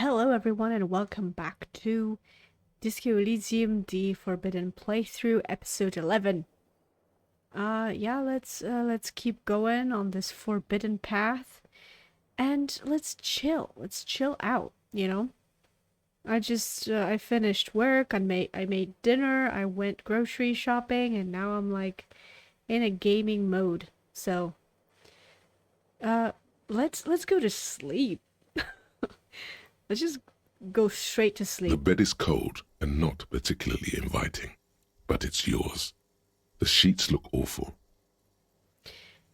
Hello everyone and welcome back to Elysium, the Forbidden Playthrough, episode 11. Let's keep going on this forbidden path and let's chill. Let's chill out, you know? I finished work, I made dinner, I went grocery shopping, and now I'm like in a gaming mode. So let's go to sleep. Let's just go straight to sleep. The bed is cold and not particularly inviting, but it's yours. The sheets look awful.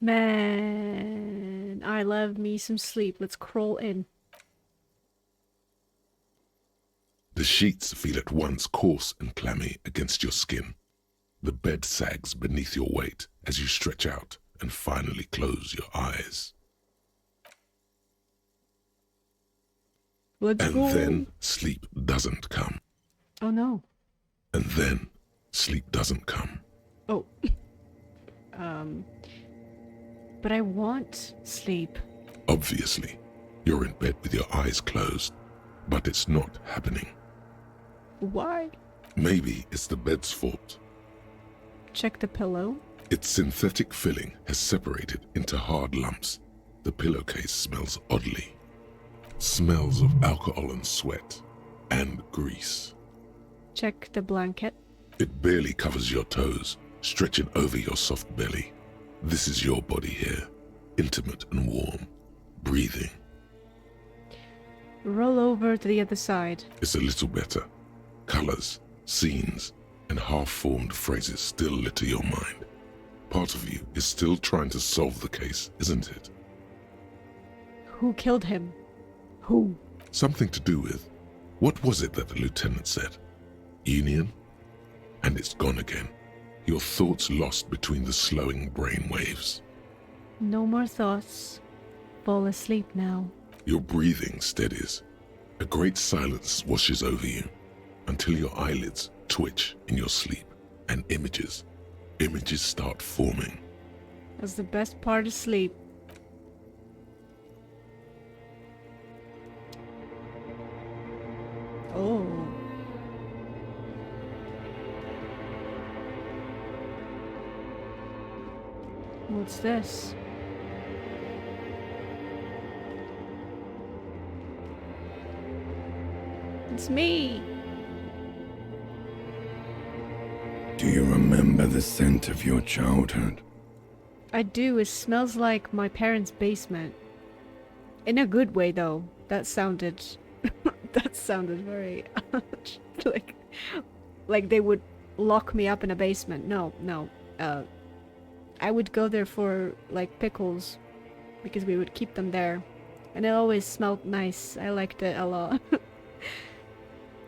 Man, I love me some sleep. Let's crawl in. The sheets feel at once coarse and clammy against your skin. The bed sags beneath your weight as you stretch out and finally close your eyes. Let's And go. then sleep doesn't come. Oh no. And then sleep doesn't come. Oh. But I want sleep. Obviously, you're in bed with your eyes closed, but it's not happening. Why? Maybe it's the bed's fault. Check the pillow. Its synthetic filling has separated into hard lumps. The pillowcase smells oddly. Smells of alcohol and sweat and grease. Check the blanket. It barely covers your toes, stretching over your soft belly. This is your body here, intimate and warm, breathing. Roll over to the other side. It's a little better. Colors, scenes, and half-formed phrases still litter your mind. Part of you is still trying to solve the case, isn't it? Who killed him? Who? Something to do with, what was it that the lieutenant said? Union? And it's gone again. Your thoughts lost between the slowing brain waves. No more thoughts. Fall asleep now. Your breathing steadies. A great silence washes over you until your eyelids twitch in your sleep and images start forming. That's the best part of sleep. Oh. What's this? It's me. Do you remember the scent of your childhood? I do. It smells like my parents' basement. In a good way, though. That sounded very like they would lock me up in a basement. No. I would go there for like pickles because we would keep them there, and it always smelled nice. I liked it a lot.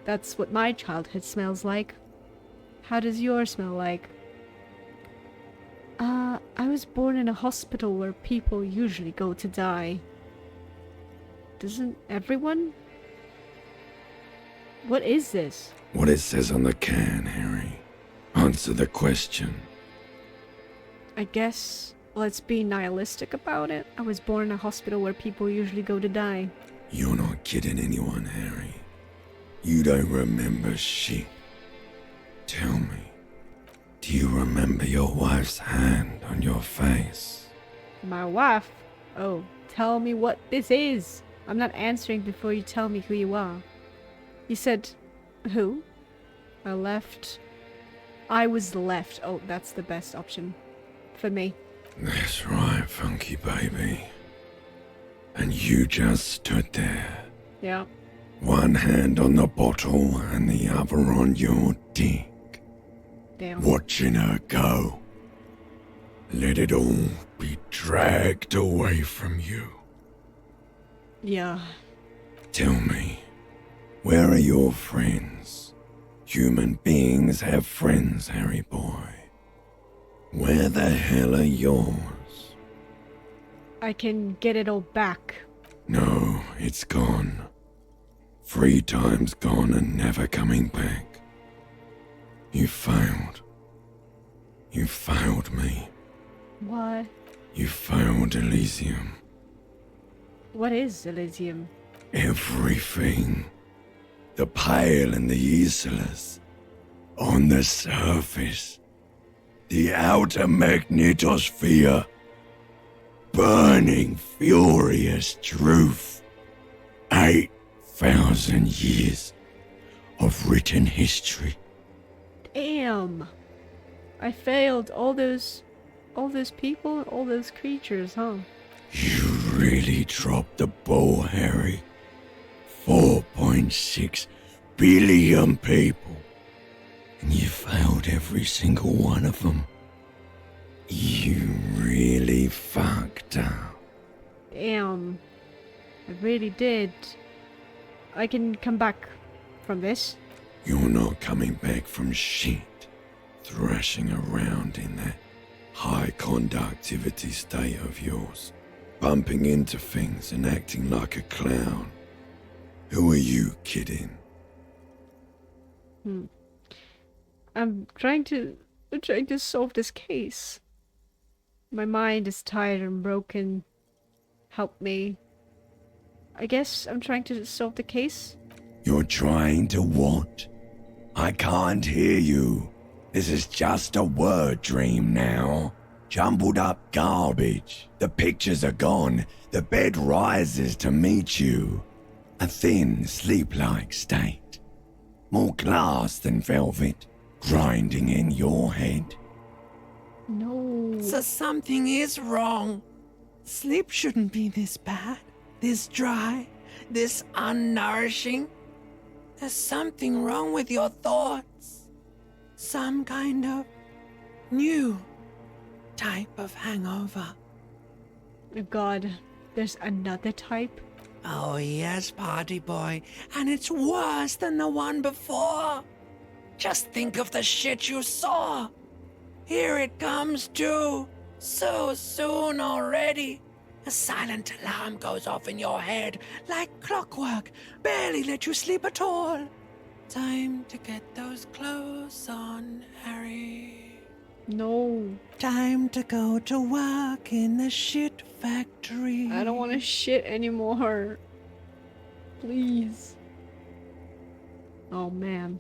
That's what my childhood smells like. How does yours smell like? I was born in a hospital where people usually go to die. Doesn't everyone? What is this? What it says on the can, Harry. Answer the question. I guess let's be nihilistic about it. I was born in a hospital where people usually go to die. You're not kidding anyone, Harry. You don't remember shit. Tell me, do you remember your wife's hand on your face? My wife? Oh, tell me what this is. I'm not answering before you tell me who you are. You said, who? I was left. Oh, that's the best option for me. That's right, funky baby. And you just stood there. Yeah. One hand on the bottle and the other on your dick. Damn. Watching her go. Let it all be dragged away from you. Yeah. Tell me, where are your friends? Human beings have friends, Harry boy. Where the hell are yours? I can get it all back. No, it's gone. 3 times gone and never coming back. You failed. You failed me. What? You failed Elysium. What is Elysium? Everything. The pale and the useless. On the surface. The outer magnetosphere. Burning, furious truth. 8,000 years of written history. Damn. I failed all those people, all those creatures, huh? You really dropped the ball, Harry. 4.6 billion people. And you failed every single one of them. You really fucked up. Damn. I really did. I can come back from this? You're not coming back from shit. Thrashing around in that high conductivity state of yours. Bumping into things and acting like a clown. Who are you kidding? I'm trying to solve this case. My mind is tired and broken. Help me. I guess I'm trying to solve the case. You're trying to what? I can't hear you. This is just a word dream now. Jumbled up garbage. The pictures are gone. The bed rises to meet you. A thin, sleep-like state. More glass than velvet, grinding in your head. No. So something is wrong. Sleep shouldn't be this bad, this dry, this unnourishing. There's something wrong with your thoughts. Some kind of new type of hangover. Oh God, there's another type? Oh yes, party boy, and it's worse than the one before. Just think of the shit you saw. Here it comes too, so soon already. A silent alarm goes off in your head like clockwork, barely let you sleep at all. Time to get those clothes on, Harry. No. Time to go to work in the shit factory. I don't want to shit anymore. Please. Oh man.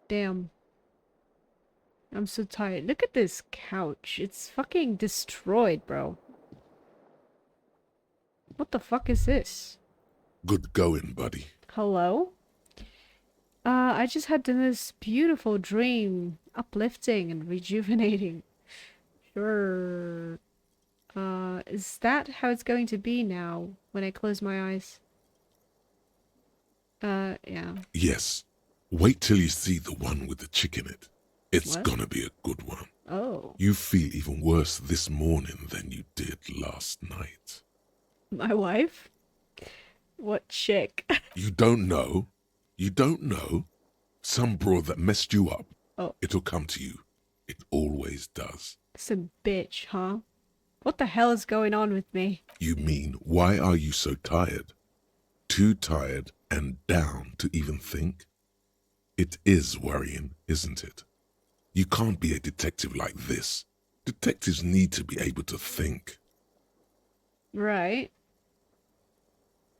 Damn. I'm so tired. Look at this couch. It's fucking destroyed, bro. What the fuck is this? Good going, buddy. Hello? I just had this beautiful dream. Uplifting and rejuvenating. Sure. Is that how it's going to be now when I close my eyes? Yeah. Yes. Wait till you see the one with the chick in it. It's What? gonna be a good one. Oh. You feel even worse this morning than you did last night. My wife? What chick? You don't know? You don't know? Some broad that messed you up. Oh. It'll come to you. It always does. Some bitch, huh? What the hell is going on with me? You mean, why are you so tired? Too tired and down to even think? It is worrying, isn't it? You can't be a detective like this. Detectives need to be able to think. Right.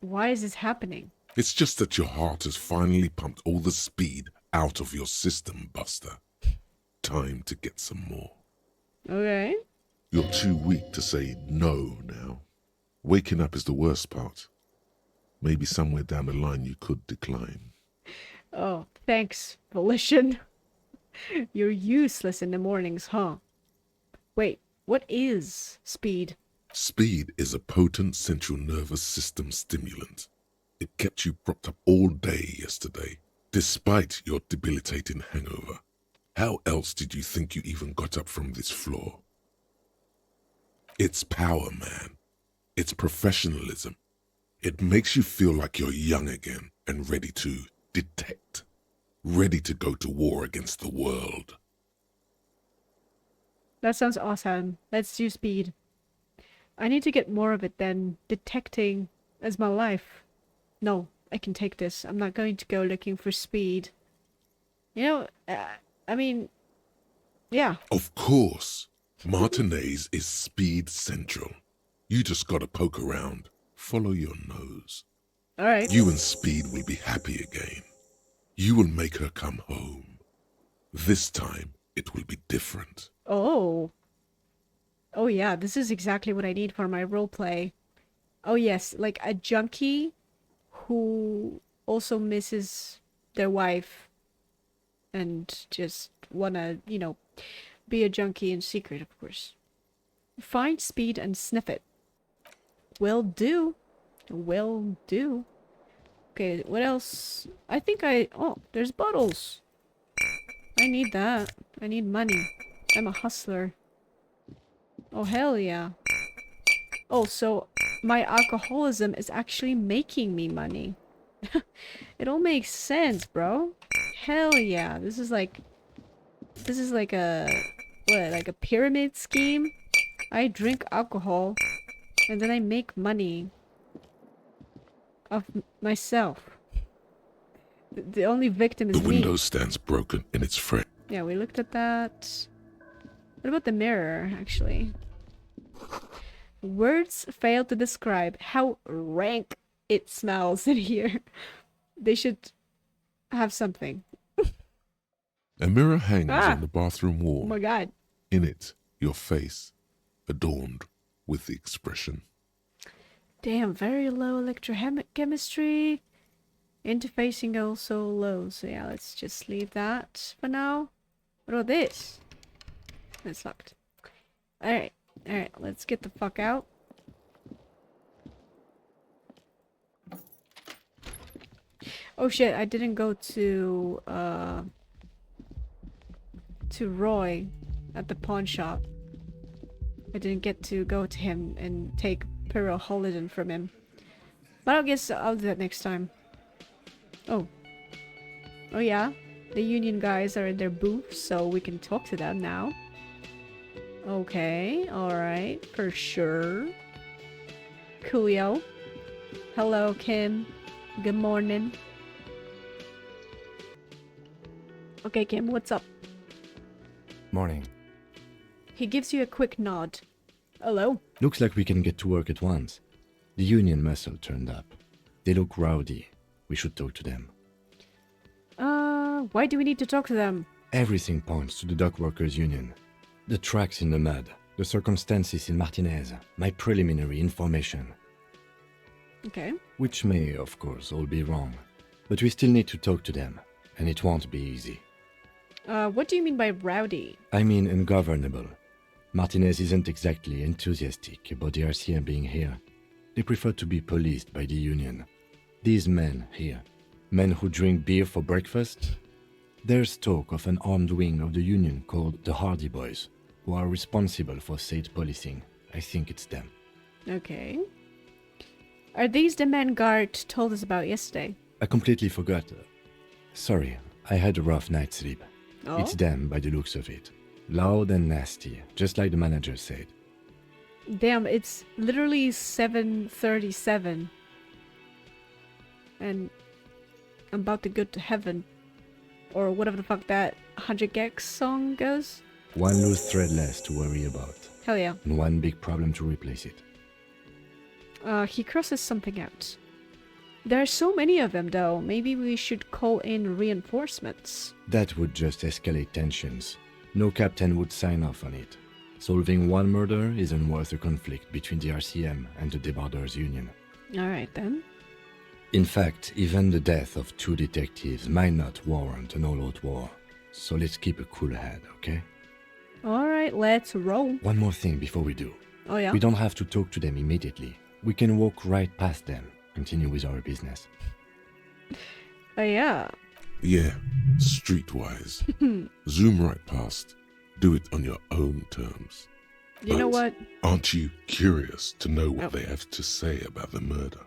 Why is this happening? It's just that your heart has finally pumped all the speed out of your system, Buster. Time to get some more. Okay. You're too weak to say no now. Waking up is the worst part. Maybe somewhere down the line you could decline. Oh, thanks, Volition. You're useless in the mornings, huh? Wait, what is speed? Speed is a potent central nervous system stimulant. It kept you propped up all day yesterday, despite your debilitating hangover. How else did you think you even got up from this floor? It's power, man. It's professionalism. It makes you feel like you're young again and ready to detect. Ready to go to war against the world. That sounds awesome. Let's do speed. I need to get more of it then. Detecting as my life. No, I can take this. I'm not going to go looking for speed. You know, I mean, yeah. Of course. Martinaise is speed central. You just gotta poke around. Follow your nose. Alright. You and Speed will be happy again. You will make her come home. This time, it will be different. Oh. Oh yeah, this is exactly what I need for my roleplay. Oh yes, like a junkie who also misses their wife and just wanna, you know, be a junkie in secret, of course. Find Speed and sniff it. Will do. Will do. Okay, what else? I think oh, there's bottles. I need that. I need money. I'm a hustler. Oh, hell yeah. Oh, so my alcoholism is actually making me money. It all makes sense, bro. Hell yeah. This is like a, what, like a pyramid scheme? I drink alcohol and then I make money of myself. The only victim is The me. window stands broken in its frame. Yeah, we looked at that. What about the mirror, actually? Words fail to describe how rank it smells in here. They should have something. A mirror hangs Ah! on the bathroom Oh wall. my god. In it, your face, adorned with the expression. Damn, very low electrochemistry. Interfacing also low. So yeah, let's just leave that for now. What about this? It's locked. Alright. Alright, let's get the fuck out. Oh shit, I didn't go to Roy at the pawn shop. I didn't get to go to him and take Pyroholidin from him. But I guess I'll do that next time. Oh. Oh yeah? The union guys are in their booth, so we can talk to them now. Okay, alright, for sure. Coolio. Hello, Kim. Good morning. Okay, Kim, what's up? Morning. He gives you a quick nod. Hello? Looks like we can get to work at once. The union muscle turned up. They look rowdy. We should talk to them. Why do we need to talk to them? Everything points to the dock workers union. The tracks in the mud, the circumstances in Martinaise, my preliminary information. Okay. Which may, of course, all be wrong. But we still need to talk to them, and it won't be easy. What do you mean by rowdy? I mean ungovernable. Martinaise isn't exactly enthusiastic about the RCM being here. They prefer to be policed by the union. These men here, men who drink beer for breakfast, there's talk of an armed wing of the union called the Hardy Boys, who are responsible for said policing. I think it's them. Okay. Are these the men Guard told us about yesterday? I completely forgot. Sorry, I had a rough night's sleep. Oh? It's them by the looks of it. Loud and nasty, just like the manager said. Damn, it's literally 7:37. And I'm about to go to heaven. Or whatever the fuck that 100 Gex song goes. One loose thread less to worry about, Hell yeah. and one big problem to replace it. He crosses something out. There are so many of them though, maybe we should call in reinforcements. That would just escalate tensions. No captain would sign off on it. Solving one murder isn't worth a conflict between the RCM and the Debarders Union. Alright then. In fact, even the death of 2 detectives might not warrant an all-out war. So let's keep a cool head, okay? Alright, let's roll. One more thing before we do. Oh yeah? We don't have to talk to them immediately. We can walk right past them, continue with our business. Oh yeah. Yeah, streetwise. Zoom right past. Do it on your own terms. You know But what? Aren't you curious to know what Oh. they have to say about the murder?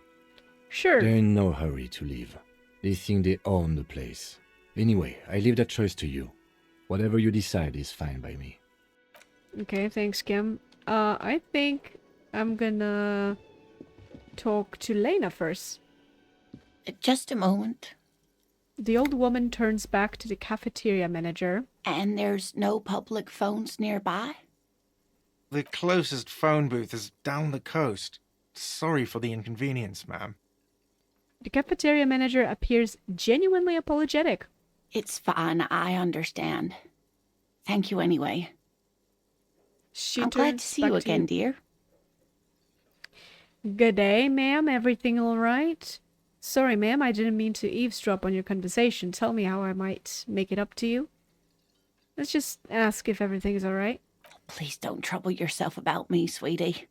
Sure. They're in no hurry to leave. They think they own the place. Anyway, I leave that choice to you. Whatever you decide is fine by me. Okay, thanks, Kim. I think I'm gonna talk to Lena first. Just a moment. The old woman turns back to the cafeteria manager. And there's no public phones nearby? The closest phone booth is down the coast. Sorry for the inconvenience, ma'am. The cafeteria manager appears genuinely apologetic. It's fine, I understand. Thank you anyway. She I'm glad to turns see you back again, dear. Good day, ma'am. Everything all right? Sorry, ma'am. I didn't mean to eavesdrop on your conversation. Tell me how I might make it up to you. Let's just ask if everything's all right. Please don't trouble yourself about me, sweetie.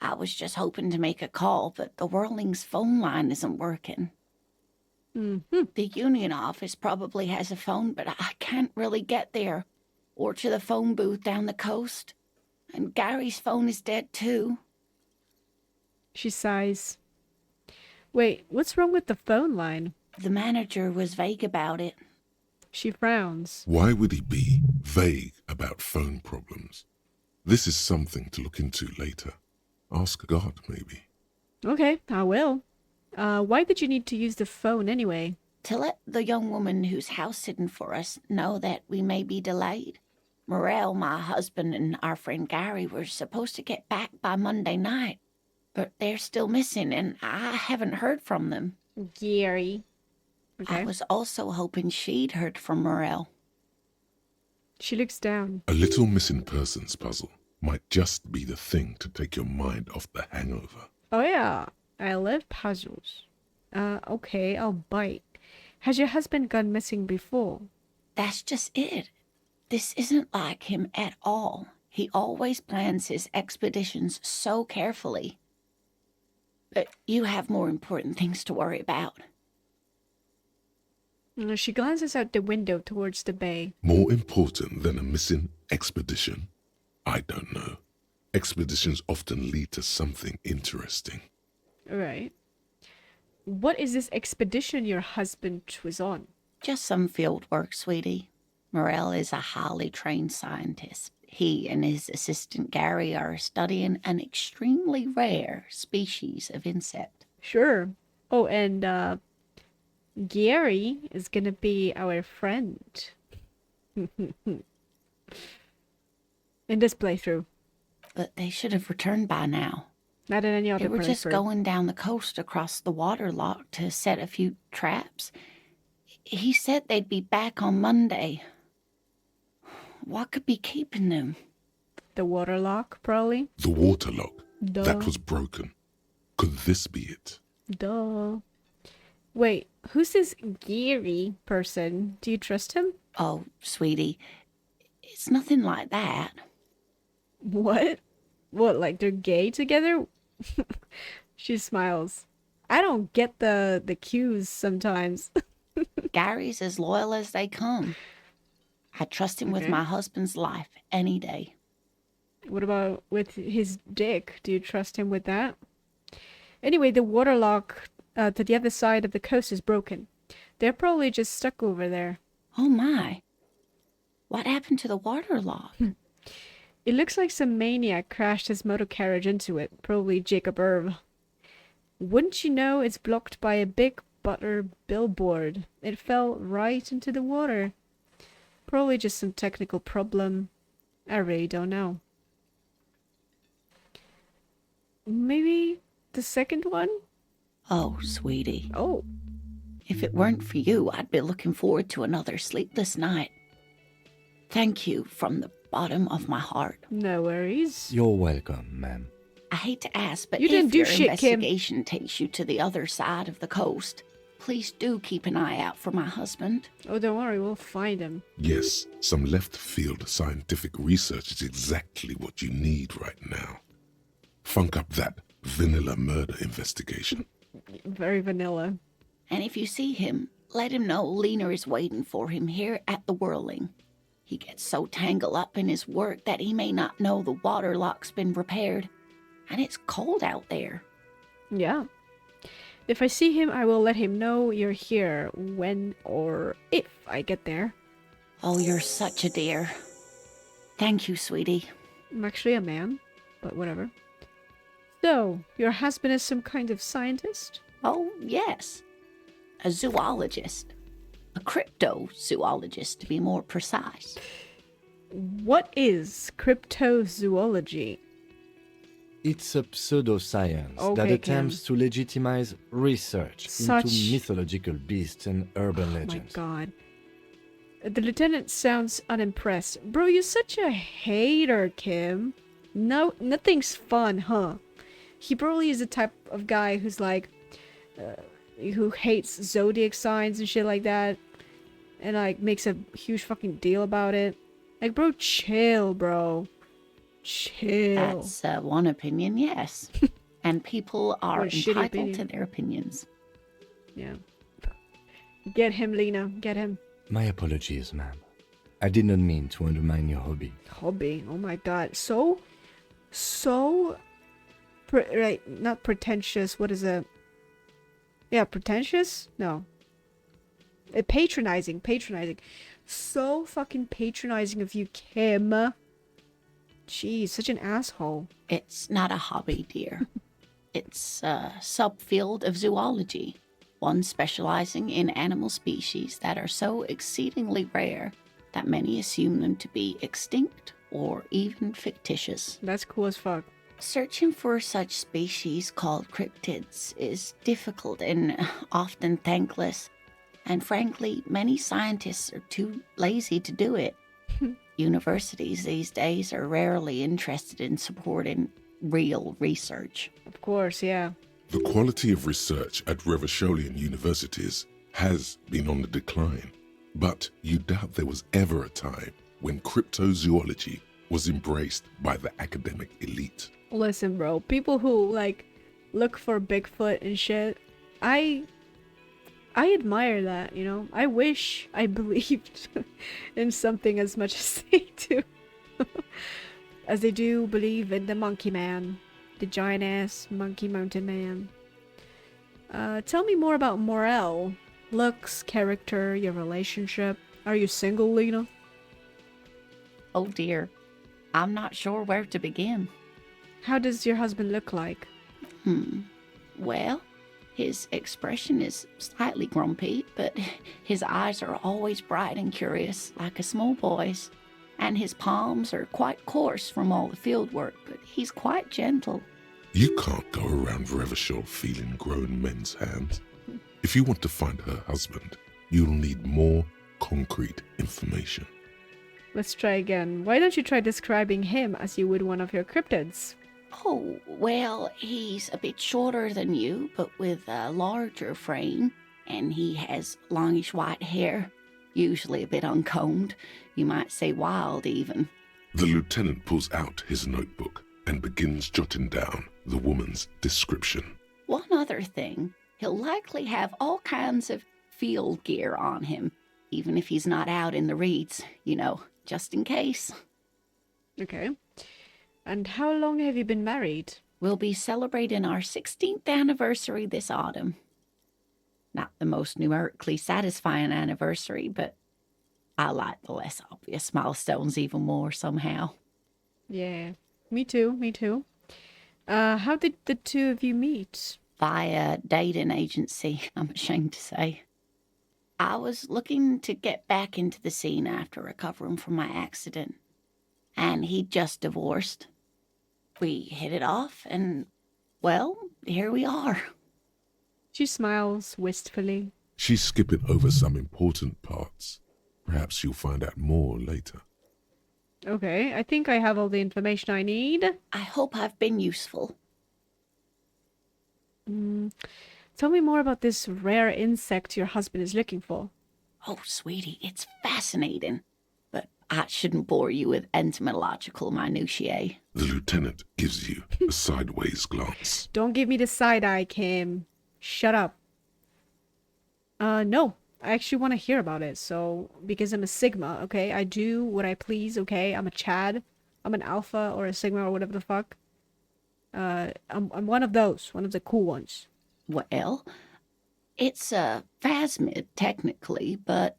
I was just hoping to make a call, but the Whirling's phone line isn't working. Mm-hmm. The union office probably has a phone, but I can't really get there. Or to the phone booth down the coast. And Gary's phone is dead too. She sighs. Wait, what's wrong with the phone line? The manager was vague about it. She frowns. Why would he be vague about phone problems? This is something to look into later. Ask God, maybe. Okay, I will. Why did you need to use the phone anyway? To let the young woman who's house-sitting for us know that we may be delayed. Morel, my husband, and our friend Gary were supposed to get back by Monday night, but they're still missing, and I haven't heard from them. Gary. Okay. I was also hoping she'd heard from Morel. She looks down. A little missing persons puzzle might just be the thing to take your mind off the hangover. Oh yeah, I love puzzles. Okay, I'll bite. Has your husband gone missing before? That's just it. This isn't like him at all. He always plans his expeditions so carefully. But you have more important things to worry about. She glances out the window towards the bay. More important than a missing expedition? I don't know. Expeditions often lead to something interesting. Right. What is this expedition your husband was on? Just some field work, sweetie. Morel is a highly trained scientist. He and his assistant Gary are studying an extremely rare species of insect. Sure. Oh, and Gary is gonna be our friend. In this playthrough. But they should have returned by now. Not in any other They were just playthrough. going down the coast across the water lock to set a few traps. He said they'd be back on Monday. What could be keeping them? The water lock, probably. The water lock. Duh. That was broken. Could this be it? Duh. Wait, who's this Gary person? Do you trust him? Oh, sweetie, it's nothing like that. What? What, like they're gay together? She smiles. I don't get the cues sometimes. Gary's as loyal as they come. I trust him with Okay. my husband's life any day. What about with his dick? Do you trust him with that? Anyway, the water lock to the other side of the coast is broken. They're probably just stuck over there. Oh my. What happened to the water lock? It looks like some maniac crashed his motor carriage into it. Probably Jacob Irv. Wouldn't you know it's blocked by a big butter billboard? It fell right into the water. Probably just some technical problem. I really don't know. Maybe the second one? Oh, sweetie. Oh, If it weren't for you, I'd be looking forward to another sleepless night. Thank you from the bottom of my heart. no worries. You're welcome, ma'am. I hate to ask, but You didn't if do your shit, Kim. investigation takes you to the other side of the coast, please do keep an eye out for my husband. Oh, don't worry, we'll find him. Yes, some left-field scientific research is exactly what you need right now. Funk up that vanilla murder investigation. Very vanilla. And if you see him, let him know Lena is waiting for him here at the Whirling. He gets so tangled up in his work that he may not know the water lock's been repaired. And it's cold out there. Yeah. If I see him, I will let him know you're here when or if I get there. Oh, you're such a dear. Thank you, sweetie. I'm actually a man, but whatever. So, your husband is some kind of scientist? Oh, yes. A zoologist. A cryptozoologist, to be more precise. what is cryptozoology? It's a pseudoscience that Okay, attempts to legitimize research Such- into mythological beasts and urban Oh my legends. god. The lieutenant sounds unimpressed. Bro, you're such a hater, Kim. No, nothing's fun, huh? He probably is the type of guy who's like, who hates zodiac signs and shit like that. And like, makes a huge fucking deal about it. Like, bro, chill, bro. Chill. That's one opinion, yes. And people are What a shitty entitled opinion. to their opinions. Yeah. Get him, Lena. Get him. My apologies, ma'am. I did not mean to undermine your hobby. Hobby. Oh my god. Right, not pretentious. What is it? Yeah, pretentious? No. Patronizing. So fucking patronizing of you, Kim. Jeez, such an asshole. It's not a hobby, dear. It's a subfield of zoology, one specializing in animal species that are so exceedingly rare that many assume them to be extinct or even fictitious. That's cool as fuck. Searching for such species called cryptids is difficult and often thankless, and frankly, many scientists are too lazy to do it. Universities these days are rarely interested in supporting real research. Of course, yeah. The quality of research at Revacholian universities has been on the decline, but you doubt there was ever a time when cryptozoology was embraced by the academic elite. Listen, bro. People who, like, look for Bigfoot and shit, I admire that, you know? I wish I believed in something as much as they do. As they do believe in the monkey man. The giant-ass monkey mountain man. Tell me more about Morel. Looks, character, your relationship. Are you single, Lena? Oh dear, I'm not sure where to begin. How does your husband look like? Well, his expression is slightly grumpy, but his eyes are always bright and curious, like a small boy's. And his palms are quite coarse from all the field work, but he's quite gentle. You can't go around Revachol feeling grown men's hands. If you want to find her husband, you'll need more concrete information. Let's try again. Why don't you try describing him as you would one of your cryptids? Oh, well, he's a bit shorter than you, but with a larger frame, and he has longish white hair, usually a bit uncombed. You might say wild, even. The lieutenant pulls out his notebook and begins jotting down the woman's description. One other thing, he'll likely have all kinds of field gear on him, even if he's not out in the reeds, you know, just in case. Okay. And how long have you been married? We'll be celebrating our 16th anniversary this autumn. Not the most numerically satisfying anniversary, but I like the less obvious milestones even more somehow. Yeah. Me too. How did the two of you meet? Via dating agency, I'm ashamed to say. I was looking to get back into the scene after recovering from my accident, and he'd just divorced. We hit it off, and, well, here we are. She smiles wistfully. She's skipping over some important parts. Perhaps you'll find out more later. Okay, I think I have all the information I need. I hope I've been useful. Tell me more about this rare insect your husband is looking for. Oh, sweetie, it's fascinating. But I shouldn't bore you with entomological minutiae. The lieutenant gives you a sideways glance. Don't give me the side eye, Kim. Shut up. No. I actually want to hear about it, so... Because I'm a Sigma, okay? I do what I please, okay? I'm a Chad. I'm an Alpha or a Sigma or whatever the fuck. I'm one of those. One of the cool ones. Well, it's a phasmid, technically, but...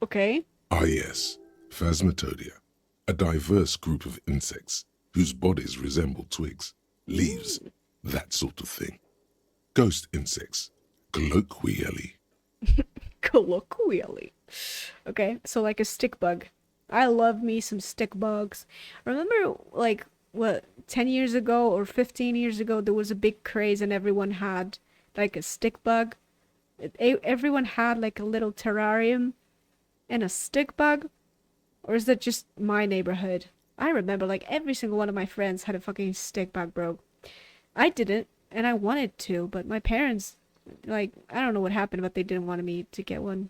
Okay. Ah yes, Phasmatodia, a diverse group of insects whose bodies resemble twigs, leaves, that sort of thing. Ghost insects, colloquially. Colloquially. Okay, so like a stick bug. I love me some stick bugs. Remember, like, what, 10 years ago or 15 years ago, there was a big craze and everyone had, like, a stick bug? Everyone had, like, a little terrarium and a stick bug? Or is that just my neighborhood? I remember, like, every single one of my friends had a fucking stick bug, bro. I didn't, and I wanted to, but my parents, like, I don't know what happened, but they didn't want me to get one.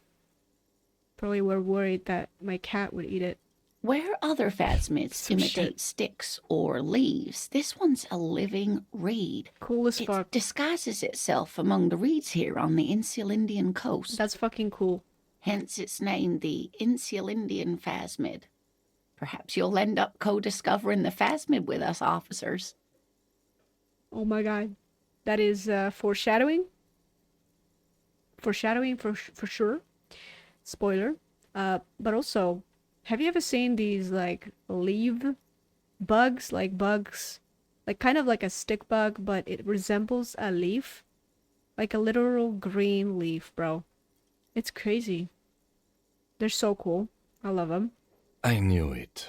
Probably were worried that my cat would eat it. Where other phasmids Some imitate shit. sticks or leaves, this one's a living reed. Cool as It fuck. disguises itself among the reeds here on the Insulindian coast. That's fucking cool. Hence its name, the Insulindian phasmid. Perhaps you'll end up co-discovering the phasmid with us, officers. Oh my god. That is foreshadowing. Foreshadowing for sure. Spoiler. But also, have you ever seen these, like, leaf bugs? Like bugs, like kind of like a stick bug, but it resembles a leaf. Like a literal green leaf, bro. It's crazy. They're so cool. I love them. I knew it.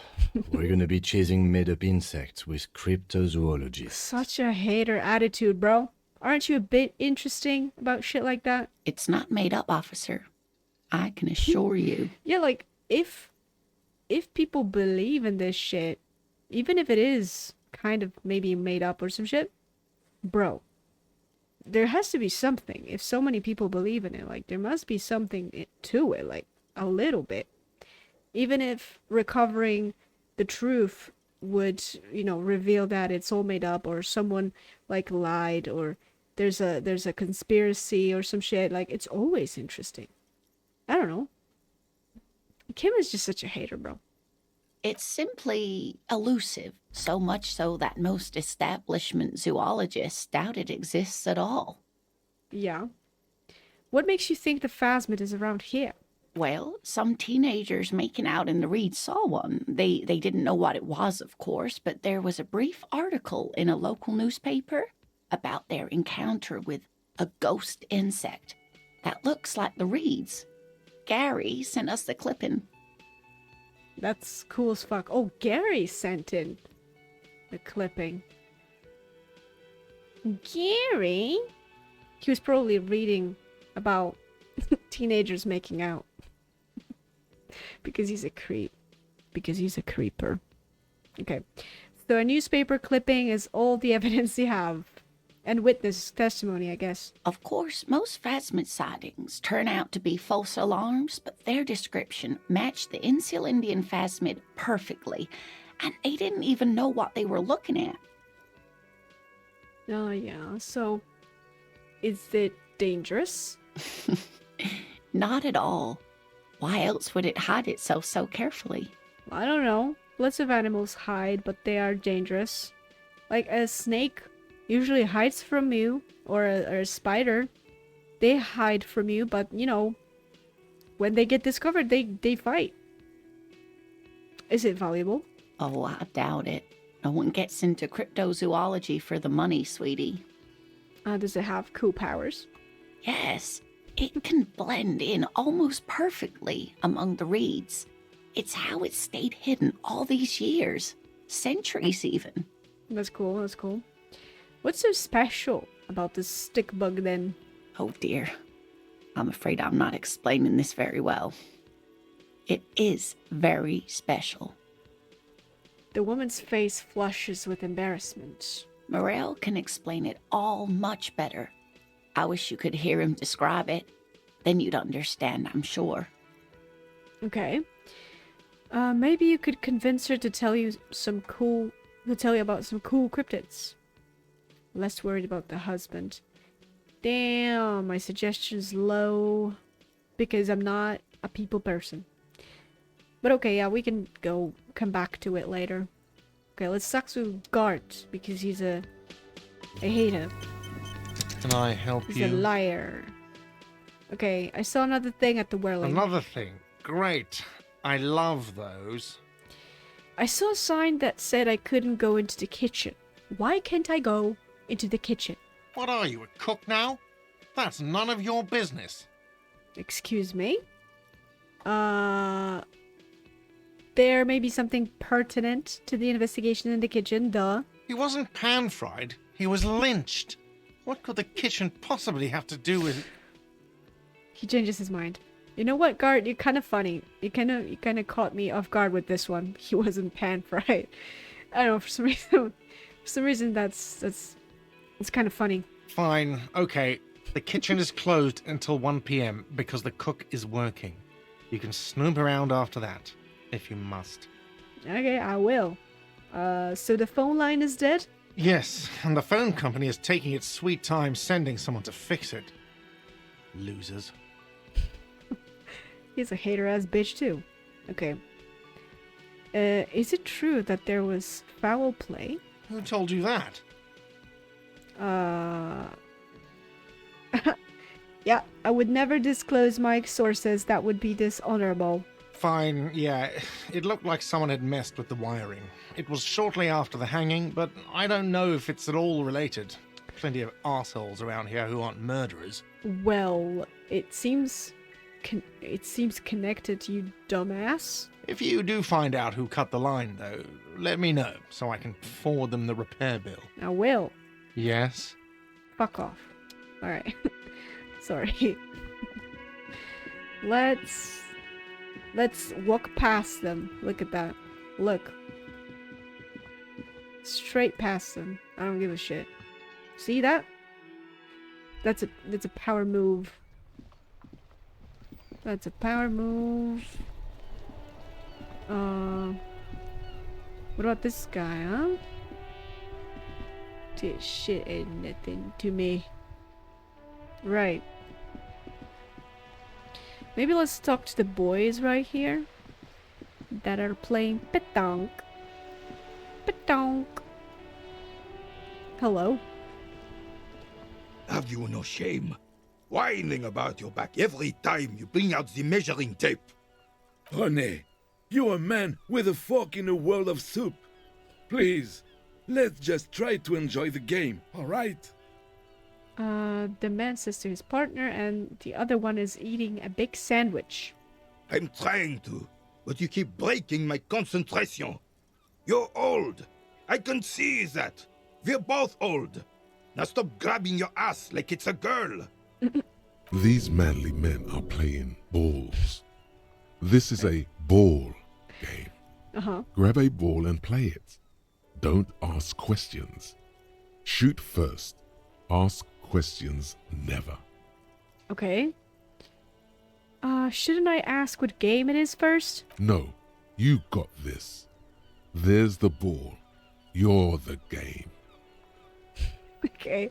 We're gonna be chasing made-up insects with cryptozoologists. Such a hater attitude, bro. Aren't you a bit interesting about shit like that? It's not made up, officer. I can assure you. Yeah, like, if people believe in this shit, even if it is kind of maybe made up or some shit, bro, there has to be something. If so many people believe in it, like, there must be something to it, like, a little bit. Even if recovering the truth would, you know, reveal that it's all made up, or someone, like, lied, or there's a conspiracy or some shit, like, it's always interesting. I don't know. Kim is just such a hater, bro. It's simply elusive, so much so that most establishment zoologists doubt it exists at all. Yeah. What makes you think the phasmid is around here? Well, some teenagers making out in the reeds saw one. They didn't know what it was, of course, but there was a brief article in a local newspaper about their encounter with a ghost insect that looks like the reeds. Gary sent us the clipping. That's cool as fuck. Oh, Gary sent in the clipping. Gary? He was probably reading about teenagers making out. Because he's a creep. Because he's a creeper. Okay. So a newspaper clipping is all the evidence you have. And witness testimony, I guess. Of course, most phasmid sightings turn out to be false alarms, but their description matched the Insulindian phasmid perfectly, and they didn't even know what they were looking at. Oh, yeah. So, is it dangerous? Not at all. Why else would it hide itself so carefully? I don't know. Lots of animals hide, but they are dangerous. Like a snake usually hides from you, or a spider. They hide from you, but, you know, when they get discovered, they fight. Is it valuable? Oh, I doubt it. No one gets into cryptozoology for the money, sweetie. Does it have cool powers? Yes, it can blend in almost perfectly among the reeds. It's how it stayed hidden all these years. Centuries, even. That's cool, that's cool. What's so special about this stick bug, then? Oh dear. I'm afraid I'm not explaining this very well. It is very special. The woman's face flushes with embarrassment. Morel can explain it all much better. I wish you could hear him describe it. Then you'd understand, I'm sure. Okay. Maybe you could convince her to tell you about some cool cryptids. Less worried about the husband. Damn, my suggestion's low. Because I'm not a people person. But okay, yeah, we can come back to it later. Okay, let's talk to Gart, because he's a hater. Can I help He's you? a liar. Okay, I saw another thing at the whirling. Another thing. Great. I love those. I saw a sign that said I couldn't go into the kitchen. Why can't I go into the kitchen? What are you, a cook now? That's none of your business. Excuse me? there may be something pertinent to the investigation in the kitchen, duh. He wasn't pan-fried. He was lynched. What could the kitchen possibly have to do with... He changes his mind. You know what, Guard? You're kind of funny. You kind of caught me off guard with this one. He wasn't pan-fried. I don't know, for some reason that's it's kind of funny. Fine, okay. The kitchen is closed until 1 p.m. because the cook is working. You can snoop around after that, if you must. Okay, I will. So the phone line is dead? Yes, and the phone company is taking its sweet time sending someone to fix it. Losers. He's a hater-ass bitch, too. Okay. Is it true that there was foul play? Who told you that? Yeah, I would never disclose my sources. That would be dishonorable. Fine, yeah. It looked like someone had messed with the wiring. It was shortly after the hanging, but I don't know if it's at all related. Plenty of arseholes around here who aren't murderers. Well, it seems connected, you dumbass. If you do find out who cut the line, though, let me know so I can forward them the repair bill. I will. Yes? Fuck off. Alright. Sorry. Let's walk past them. Look at that. Look. Straight past them. I don't give a shit. See that? That's a power move. That's a power move. What about this guy, huh? This shit ain't nothing to me. Right. Maybe let's talk to the boys right here that are playing petanque. Petanque. Hello. Have you no shame? Whining about your back every time you bring out the measuring tape. Rene, you're a man with a fork in a world of soup. Please, let's just try to enjoy the game, alright? The man says to his partner, and the other one is eating a big sandwich. I'm trying to, but you keep breaking my concentration. You're old. I can see that. We're both old. Now stop grabbing your ass like it's a girl. These manly men are playing balls. This is a ball game. Uh-huh. Grab a ball and play it. Don't ask questions. Shoot first. Ask questions never. Okay. Shouldn't I ask what game it is first? No, you got this. There's the ball. You're the game. Okay.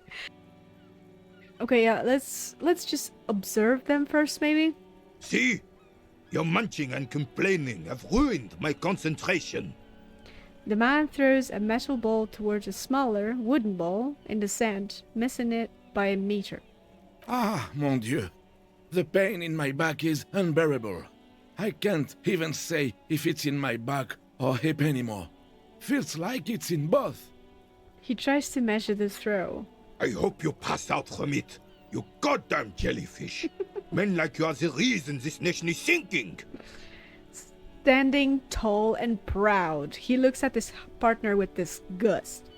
Okay, yeah, let's just observe them first, maybe? See? Your munching and complaining have ruined my concentration. The man throws a metal ball towards a smaller wooden ball in the sand, missing it by a meter. Ah, mon Dieu. The pain in my back is unbearable. I can't even say if it's in my back or hip anymore. Feels like it's in both. He tries to measure the throw. I hope you pass out from it, you goddamn jellyfish. Men like you are the reason this nation is sinking. Standing tall and proud, he looks at his partner with disgust.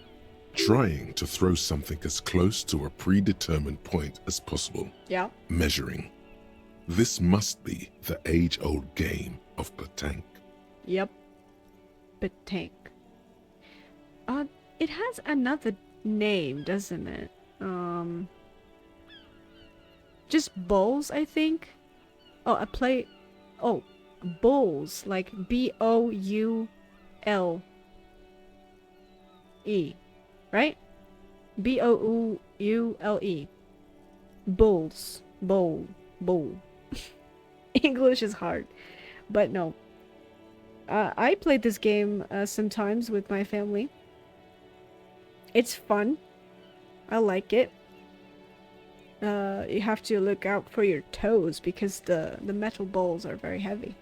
Trying to throw something as close to a predetermined point as possible. Yeah. Measuring. This must be the age-old game of petanque. Yep. Petanque. It has another name, doesn't it? Just bowls, I think. Oh, I play. Oh, bowls, like BOULE, right? BOULE. Bowls, bowl. English is hard, but no. I played this game sometimes with my family. It's fun. I like it. You have to look out for your toes because the metal balls are very heavy.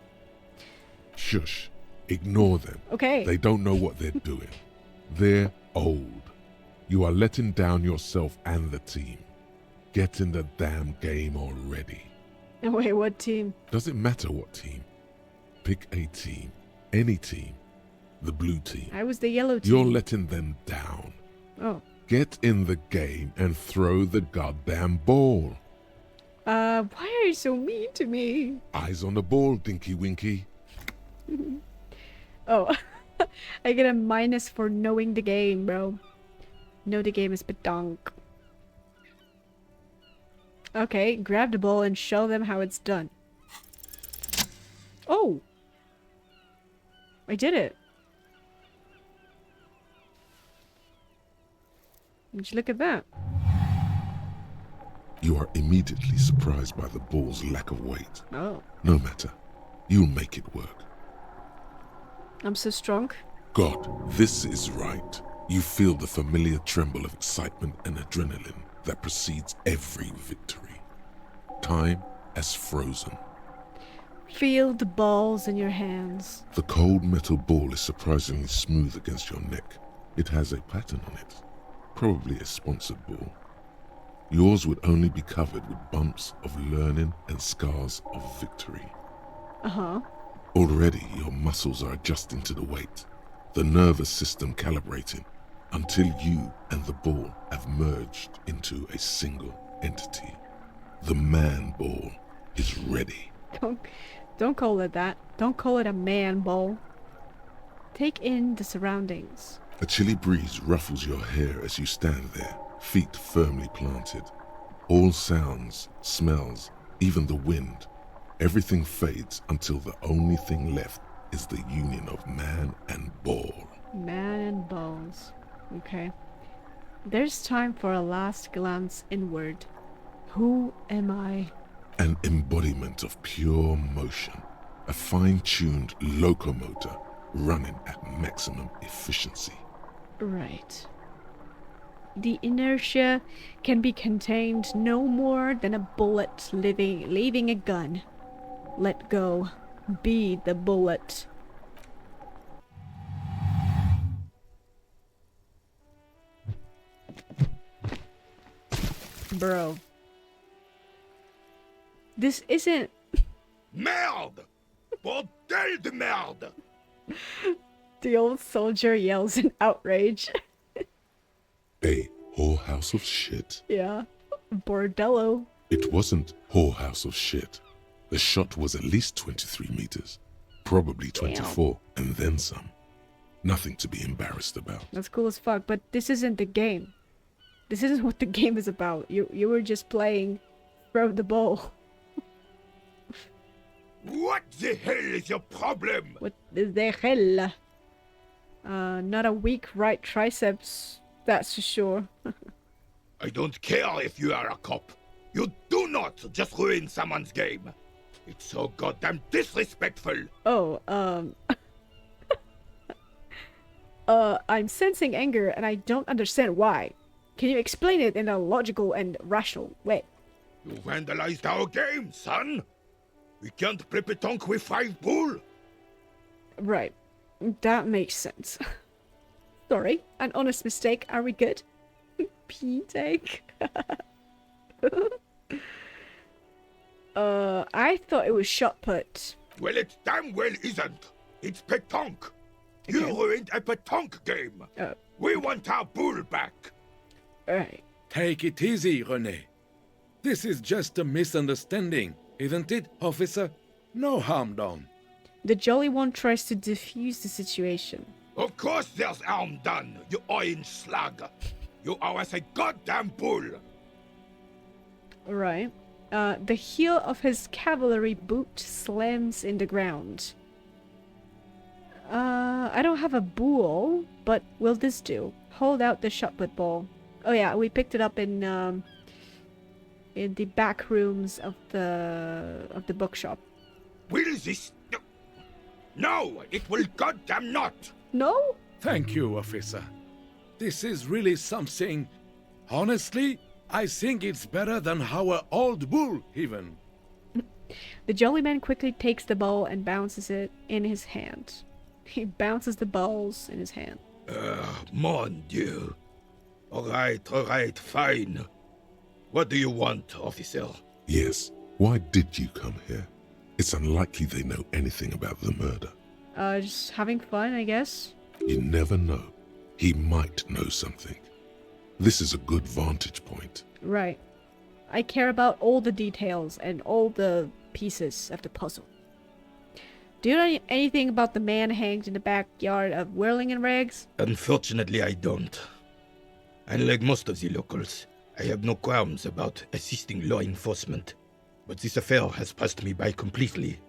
Shush. Ignore them. Okay. They don't know what they're doing. They're old. You are letting down yourself and the team. Get in the damn game already. Wait, what team? Doesn't matter what team. Pick a team. Any team. The blue team. I was the yellow team. You're letting them down. Oh. Get in the game and throw the goddamn ball. Why are you so mean to me? Eyes on the ball, Dinky Winky. Oh. I get a minus for knowing the game, bro. Know the game is badonk. Okay, grab the ball and show them how it's done. Oh! I did it. Would you look at that? You are immediately surprised by the ball's lack of weight. Oh. No matter. You'll make it work. I'm so strong. God, this is right. You feel the familiar tremble of excitement and adrenaline that precedes every victory. Time has frozen. Feel the balls in your hands. The cold metal ball is surprisingly smooth against your neck. It has a pattern on it. Probably a sponsored ball. Yours would only be covered with bumps of learning and scars of victory. Uh-huh. Already your muscles are adjusting to the weight, the nervous system calibrating, until you and the ball have merged into a single entity. The man ball is ready. Don't call it that. Don't call it a man ball. Take in the surroundings. A chilly breeze ruffles your hair as you stand there, feet firmly planted. All sounds, smells, even the wind, everything fades until the only thing left is the union of man and ball. Man and balls. Okay. There's time for a last glance inward. Who am I? An embodiment of pure motion, a fine-tuned locomotor running at maximum efficiency. Right. The inertia can be contained no more than a bullet leaving a gun. Let go. Be the bullet. Bro. This isn't... Merde! Bordel de merde! The old soldier yells in outrage. A whorehouse of shit. Yeah. Bordello. It wasn't whorehouse of shit. The shot was at least 23 meters. Probably 24, and then some. Nothing to be embarrassed about. That's cool as fuck, but this isn't the game. This isn't what the game is about. You were just playing throw the ball. What the hell is your problem? What the hell? Not a weak right triceps, that's for sure. I don't care if you are a cop. You do not just ruin someone's game. It's so goddamn disrespectful. Oh, I'm sensing anger and I don't understand why. Can you explain it in a logical and rational way? You vandalized our game, son. We can't play pétanque with 5 bull. Right. That makes sense. Sorry, an honest mistake. Are we good? P-take. I thought it was shot put. Well, it damn well isn't. It's pétanque. Okay. You ruined a pétanque game. We want our bull back. Alright. Take it easy, Rene. This is just a misunderstanding, isn't it, officer? No harm done. The Jolly One tries to defuse the situation. Of course there's harm done, you orange slug. You owe us a goddamn bull. Right. The heel of his cavalry boot slams in the ground. I don't have a bull, but will this do? Hold out the shot put ball. Oh yeah, we picked it up in the back rooms of the bookshop. Will this... No, it will goddamn not. No? Thank you, officer. This is really something. Honestly, I think it's better than our old bull, even. The Jolly Man quickly takes the ball and bounces it in his hand. He bounces the balls in his hand. Mon Dieu. All right, fine. What do you want, officer? Yes, why did you come here? It's unlikely they know anything about the murder. Just having fun, I guess. You never know. He might know something. This is a good vantage point. Right. I care about all the details and all the pieces of the puzzle. Do you know anything about the man hanged in the backyard of Whirling and Rags? Unfortunately, I don't. Unlike most of the locals, I have no qualms about assisting law enforcement, but this affair has passed me by completely.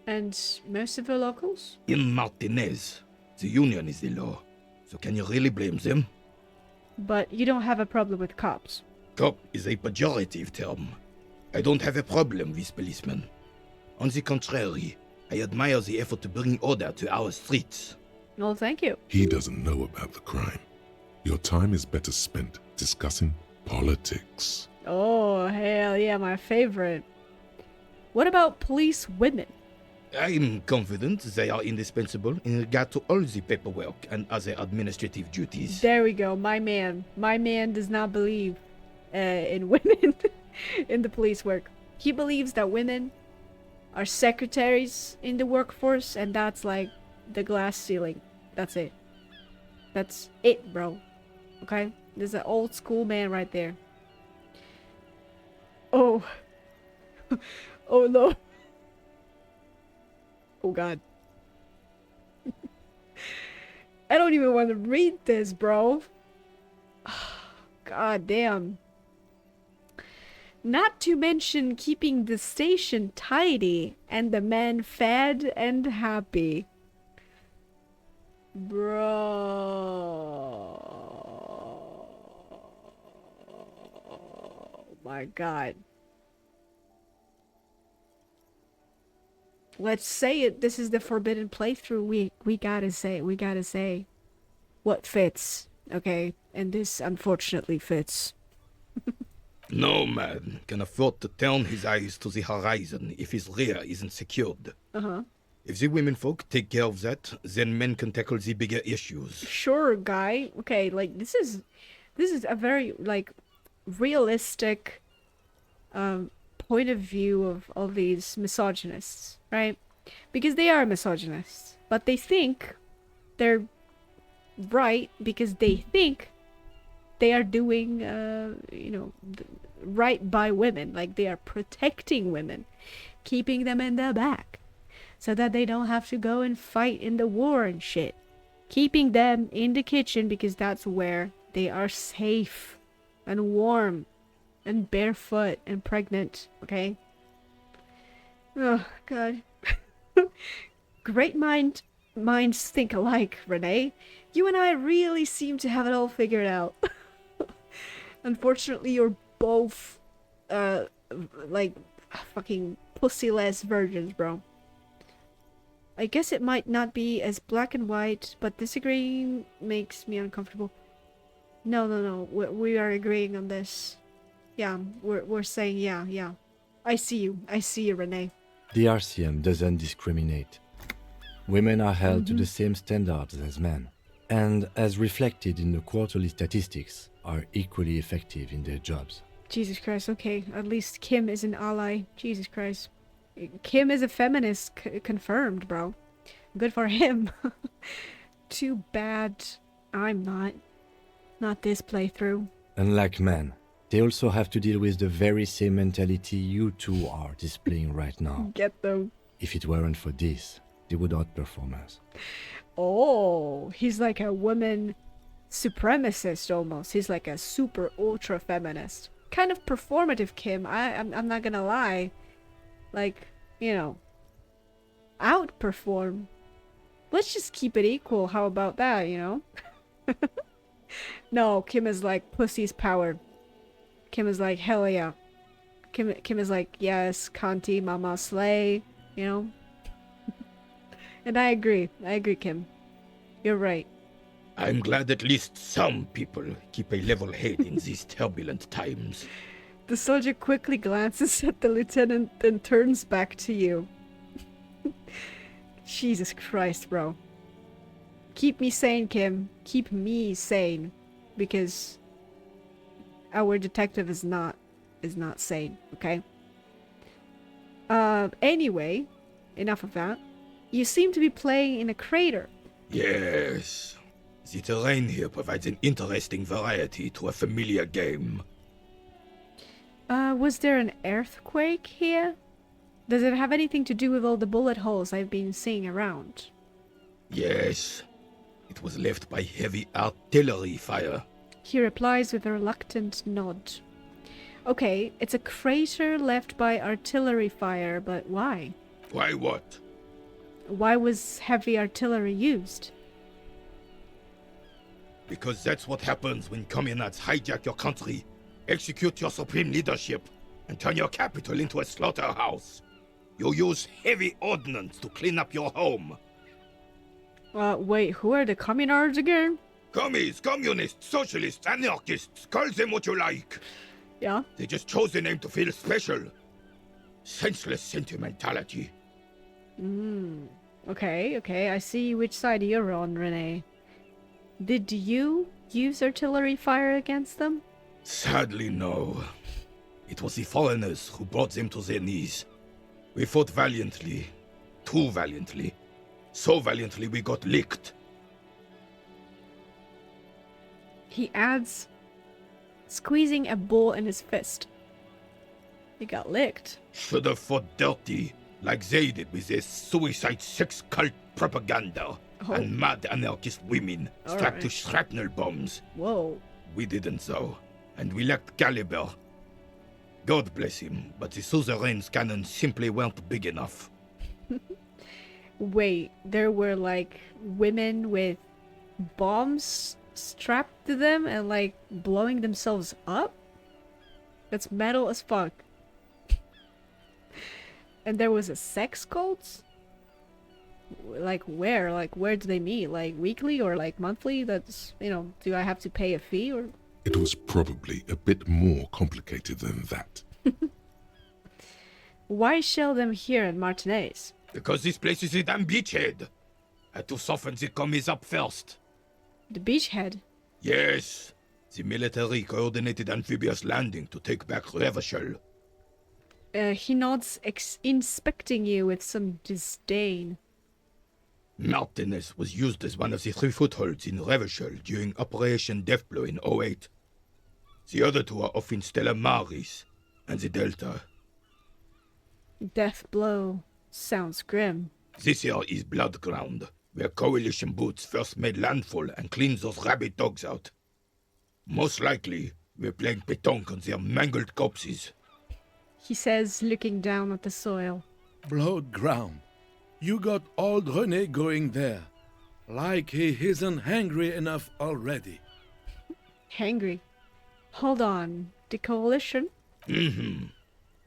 And most of the locals? In Martinaise, the union is the law, so can you really blame them? But you don't have a problem with cops. Cop is a pejorative term. I don't have a problem with policemen. On the contrary, I admire the effort to bring order to our streets. Well, thank you. He doesn't know about the crime. Your time is better spent discussing politics. Oh, hell yeah, my favorite. What about police women? I'm confident they are indispensable in regard to all the paperwork and other administrative duties. There we go, my man. My man does not believe in women in the police work. He believes that women are secretaries in the workforce, and that's like the glass ceiling. That's it. That's it, bro. Okay? There's an old school man right there. Oh. Oh no. Oh god. I don't even want to read this, bro. God damn. Not to mention keeping the station tidy and the men fed and happy. Bro. Oh my god. Let's say it. This is the forbidden playthrough. We gotta say what fits, okay? And this unfortunately fits. No man can afford to turn his eyes to the horizon if his rear isn't secured. Uh-huh. If the women folk take care of that, then men can tackle the bigger issues. Sure, guy. Okay, like this is a very like realistic point of view of all these misogynists, right? Because they are misogynists, but they think they're right because they think they are doing right by women, like they are protecting women, keeping them in the back so that they don't have to go and fight in the war and shit, keeping them in the kitchen because that's where they are safe and warm and barefoot and pregnant. Okay. Oh god. Great minds think alike, Rene. You and I really seem to have it all figured out. Unfortunately, you're both like fucking pussyless virgins, bro. I guess it might not be as black and white, but disagreeing makes me uncomfortable. No. We are agreeing on this. Yeah, we're saying yeah. I see you, Rene. The RCM doesn't discriminate. Women are held to the same standards as men, and as reflected in the quarterly statistics, are equally effective in their jobs. Jesus Christ, okay. At least Kim is an ally. Jesus Christ. Kim is a feminist, confirmed, bro. Good for him. Too bad I'm not. Not this playthrough. Unlike men, they also have to deal with the very same mentality you two are displaying right now. Get them. If it weren't for this, they would outperform us. Oh, he's like a woman supremacist almost. He's like a super ultra feminist. Kind of performative, Kim. I'm not gonna lie. Like, outperform. Let's just keep it equal. How about that, No, Kim is like pussy's power. Kim is like, hell yeah. Kim is like, yes, Conti, mama, slay, And I agree, Kim. You're right. I'm glad at least some people keep a level head in these turbulent times. The soldier quickly glances at the lieutenant, then turns back to you. Jesus Christ, bro. Keep me sane, Kim. Keep me sane. Because our detective is not sane, okay? Anyway, enough of that. You seem to be playing in a crater. Yes. The terrain here provides an interesting variety to a familiar game. Was there an earthquake here? Does it have anything to do with all the bullet holes I've been seeing around? Yes. It was left by heavy artillery fire. He replies with a reluctant nod. Okay, it's a crater left by artillery fire, but why? Why what? Why was heavy artillery used? Because that's what happens when communards hijack your country, execute your supreme leadership, and turn your capital into a slaughterhouse. You use heavy ordnance to clean up your home. Wait, who are the communards again? Commies, communists, socialists, anarchists, call them what you like. Yeah? They just chose the name to feel special. Senseless sentimentality. Okay, I see which side you're on, Rene. Did you use artillery fire against them? Sadly, no. It was the foreigners who brought them to their knees. We fought valiantly. Too valiantly. So valiantly we got licked. He adds, squeezing a ball in his fist. He got licked. Should have fought dirty, like they did with their suicide sex cult propaganda and mad anarchist women strapped to shrapnel bombs. Whoa. We didn't though, and we lacked caliber. God bless him, but the suzerain's cannons simply weren't big enough. Wait, there were like women with bombs strapped to them and like blowing themselves up? That's metal as fuck. And there was a sex cult? Like where? Like where do they meet? Like weekly or like monthly? That's, you know, do I have to pay a fee or? It was probably a bit more complicated than that. Why shell them here in Martinaise? Because this place is a damn beachhead. Had to soften the commies up first. The beachhead? Yes. The military coordinated amphibious landing to take back Revachol. He nods, inspecting you with some disdain. Martinaise was used as one of the 3 footholds in Revachol during Operation Deathblow in 08. The other 2 are off in Stella Maris and the Delta. Death blow. Sounds grim. This here is Blood Ground, where coalition boots first made landfall and cleaned those rabid dogs out. Most likely, we're playing pétanque on their mangled corpses. He says, looking down at the soil. Blood ground. You got old Rene going there. Like he isn't hungry enough already. Hangry. Hold on. The coalition?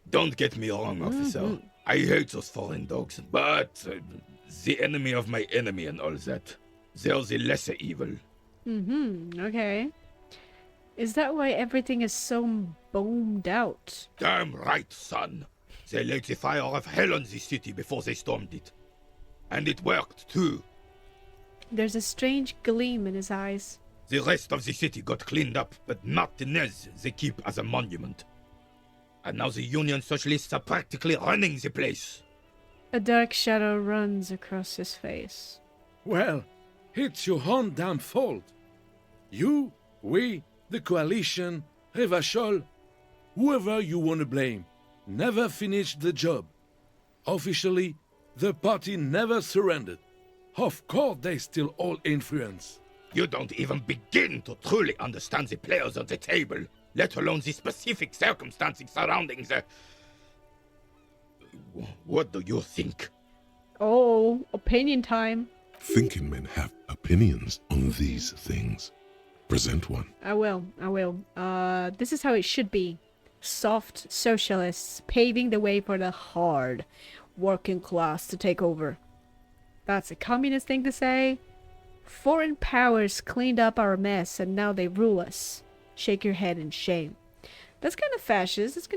Don't get me wrong, officer. I hate those foreign dogs, but the enemy of my enemy and all that. They're the lesser evil. Okay. Is that why everything is so bombed out? Damn right, son. They laid the fire of hell on the city before they stormed it. And it worked, too. There's a strange gleam in his eyes. The rest of the city got cleaned up, but Martinaise they keep as a monument. And now the Union Socialists are practically running the place. A dark shadow runs across his face. Well, it's your own damn fault. You, we, the coalition, Revachol, whoever you want to blame, never finished the job. Officially, the party never surrendered. Of course they still hold influence. You don't even begin to truly understand the players on the table, let alone the specific circumstances surrounding the... What do you think? Oh, opinion time. Thinking men have opinions on these things. Present one. I will. This is how it should be. Soft socialists paving the way for the hard working class to take over. That's a communist thing to say. Foreign powers cleaned up our mess and now they rule us. Shake your head in shame. That's kind of fascist.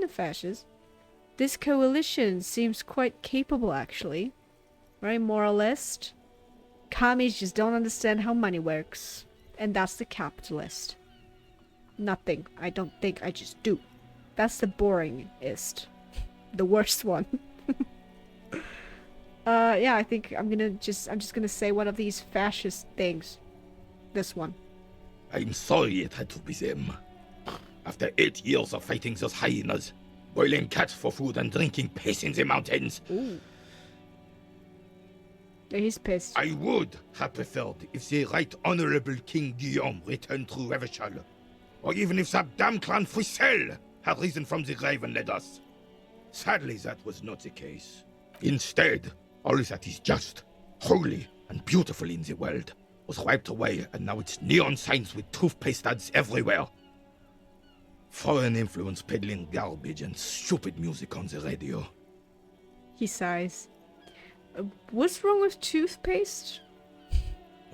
This coalition seems quite capable, actually. Right? Moralist. Commies just don't understand how money works. And that's the capitalist. Nothing. I don't think, I just do. That's the boringest. The worst one. Yeah, I think I'm just gonna say one of these fascist things. This one. I'm sorry it had to be them. After 8 years of fighting those hyenas, boiling cats for food and drinking piss in the mountains, Ooh. He's pissed. I would have preferred if the Right Honorable King Guillaume returned through Revachol, or even if that damn clan Frissel had risen from the grave and led us. Sadly, that was not the case. Instead, all that is just, holy, and beautiful in the world was wiped away, and now it's neon signs with toothpaste ads everywhere. Foreign influence peddling garbage and stupid music on the radio. He sighs. What's wrong with toothpaste?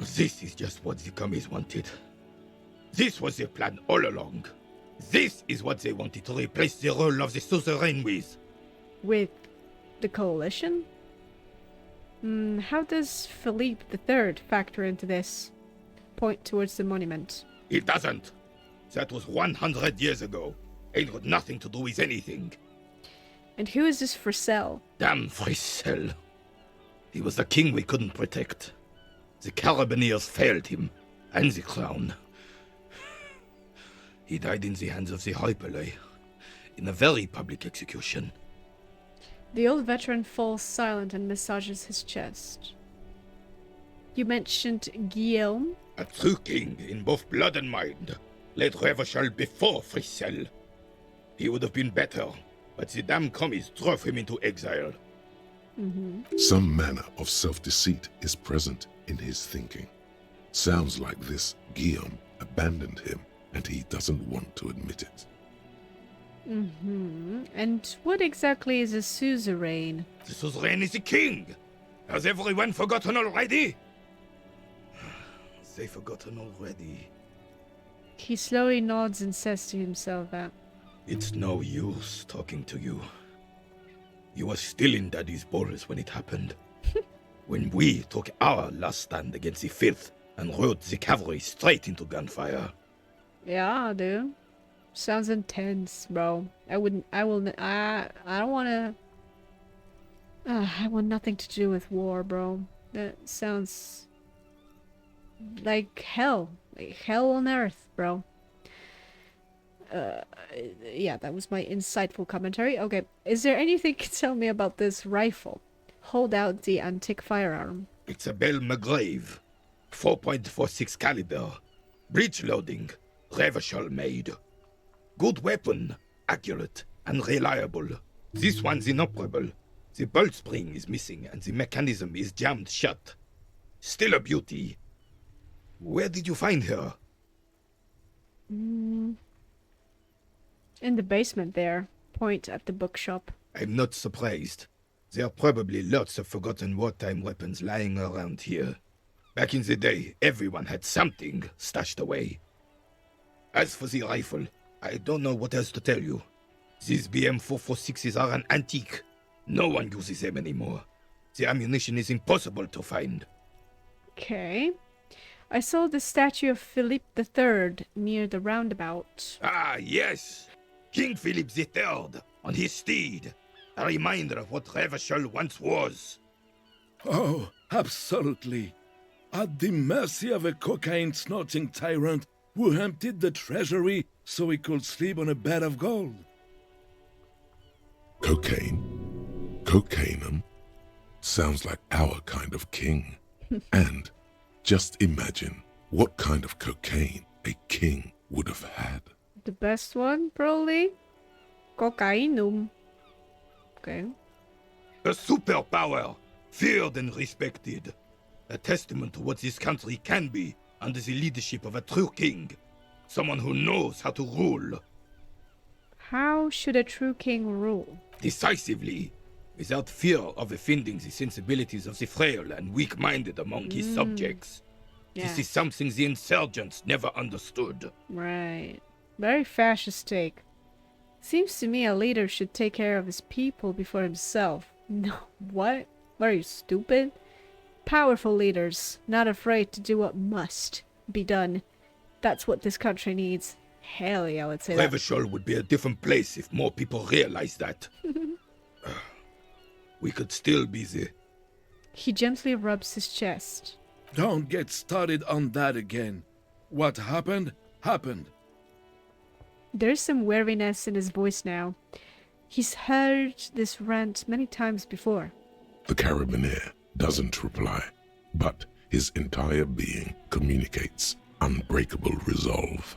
This is just what the commies wanted. This was their plan all along. This is what they wanted to replace the role of the suzerain with. With the coalition? How does Philippe III factor into this? Point towards the monument. It doesn't. That was 100 years ago. Ain't got nothing to do with anything. And who is this Frissel? Damn Frissel. He was the king we couldn't protect. The Carabineers failed him, and the crown. He died in the hands of the ROLEPLAY, in a very public execution. The old veteran falls silent and massages his chest. You mentioned Guillaume? A true king in both blood and mind, led Revachol before Frissel. He would have been better, but the damn commies drove him into exile. Some manner of self-deceit is present in his thinking. Sounds like this Guillaume abandoned him, and he doesn't want to admit it. And what exactly is a suzerain? The suzerain is the king! Has everyone forgotten already? They forgotten already. He slowly nods and says to himself that It's no use talking to you. You were still in Daddy's balls when it happened. When we took our last stand against the filth and rode the cavalry straight into gunfire. Yeah, dude. Sounds intense, bro. I don't wanna... I want nothing to do with war, bro. That sounds... like hell. Like hell on earth, bro. Yeah, that was my insightful commentary. Okay, is there anything you can tell me about this rifle? Hold out the antique firearm. It's a Belle McGrave. 4.46 caliber. Breech loading. Revachol made. Good weapon. Accurate and reliable. This one's inoperable. The bolt spring is missing and the mechanism is jammed shut. Still a beauty. Where did you find her? In the basement there. Point at the bookshop. I'm not surprised. There are probably lots of forgotten wartime weapons lying around here. Back in the day, everyone had something stashed away. As for the rifle, I don't know what else to tell you. These BM-446s are an antique. No one uses them anymore. The ammunition is impossible to find. Okay. I saw the statue of Philippe III near the roundabout. Ah, yes! King Philip III, on his steed. A reminder of what Revachol once was. Oh, absolutely. At the mercy of a cocaine-snorting tyrant who emptied the treasury so he could sleep on a bed of gold. Cocaine? Cocainum? Sounds like our kind of king. And just imagine what kind of cocaine a king would have had. The best one, probably? Cocainum. Okay. A superpower, feared and respected. A testament to what this country can be under the leadership of a true king. Someone who knows how to rule. How should a true king rule? Decisively, without fear of offending the sensibilities of the frail and weak-minded among his subjects. Yeah. This is something the insurgents never understood. Right. Very fascist take. Seems to me a leader should take care of his people before himself. No, what? What are you, stupid? Powerful leaders, not afraid to do what must be done. That's what this country needs. Hell yeah, I would say that. Revachol would be a different place if more people realized that. We could still be the He gently rubs his chest. Don't get started on that again. What happened, happened. There's some weariness in his voice now. He's heard this rant many times before. The carabinier doesn't reply, but his entire being communicates unbreakable resolve.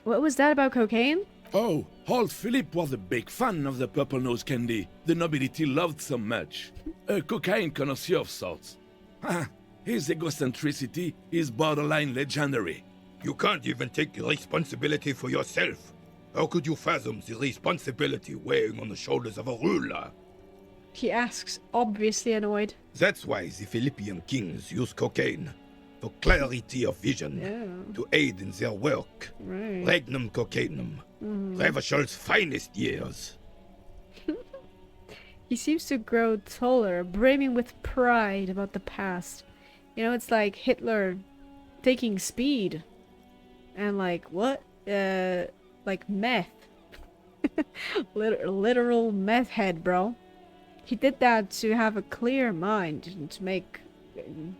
What was that about cocaine? Oh, old Philip was a big fan of the purple nose candy the nobility loved so much. A cocaine connoisseur of sorts. His egocentricity is borderline legendary. You can't even take responsibility for yourself. How could you fathom the responsibility weighing on the shoulders of a ruler? He asks, obviously annoyed. That's why the Philippian kings use cocaine. For clarity of vision. Yeah. To aid in their work. Right. Regnum cocainum. Revaschol's finest years. He seems to grow taller, brimming with pride about the past. You know, it's like Hitler taking speed. And like, what? Like meth. Literal meth head, bro. He did that to have a clear mind and to make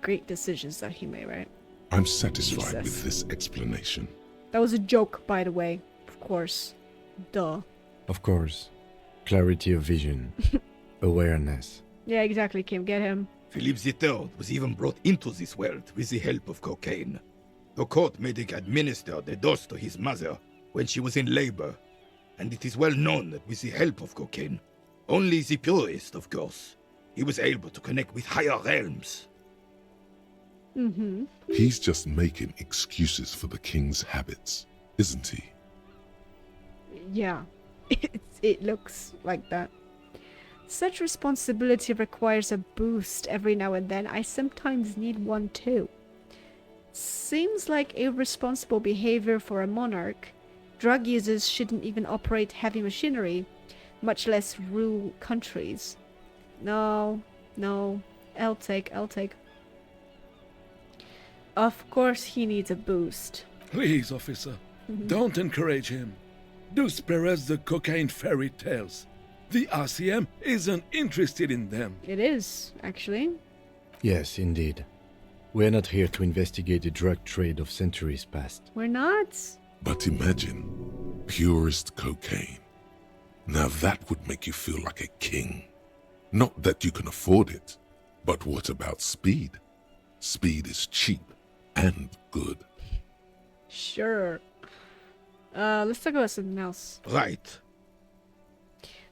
great decisions that he made, right? I'm satisfied Jesus. with this explanation. That was a joke, by the way. Of course. Duh. Of course. Clarity of vision. Awareness. Yeah, exactly, Kim. Get him. Philip III was even brought into this world with the help of cocaine. The court made him administer the dose to his mother when she was in labor. And it is well known that with the help of cocaine, only the purest, of course, he was able to connect with higher realms. Mm-hmm. He's just making excuses for the king's habits, isn't he? Yeah. It looks like that. Such responsibility requires a boost every now and then. I sometimes need one too. Seems like irresponsible behavior for a monarch. Drug users shouldn't even operate heavy machinery, much less rule countries. No. I'll take. Of course he needs a boost. Please, officer, don't encourage him. Do spare us the cocaine fairy tales. The RCM isn't interested in them. It is, actually. Yes, indeed. We're not here to investigate the drug trade of centuries past. We're not. But imagine purest cocaine. Now that would make you feel like a king. Not that you can afford it, but what about speed? Speed is cheap and good. Sure. Let's talk about something else. Right.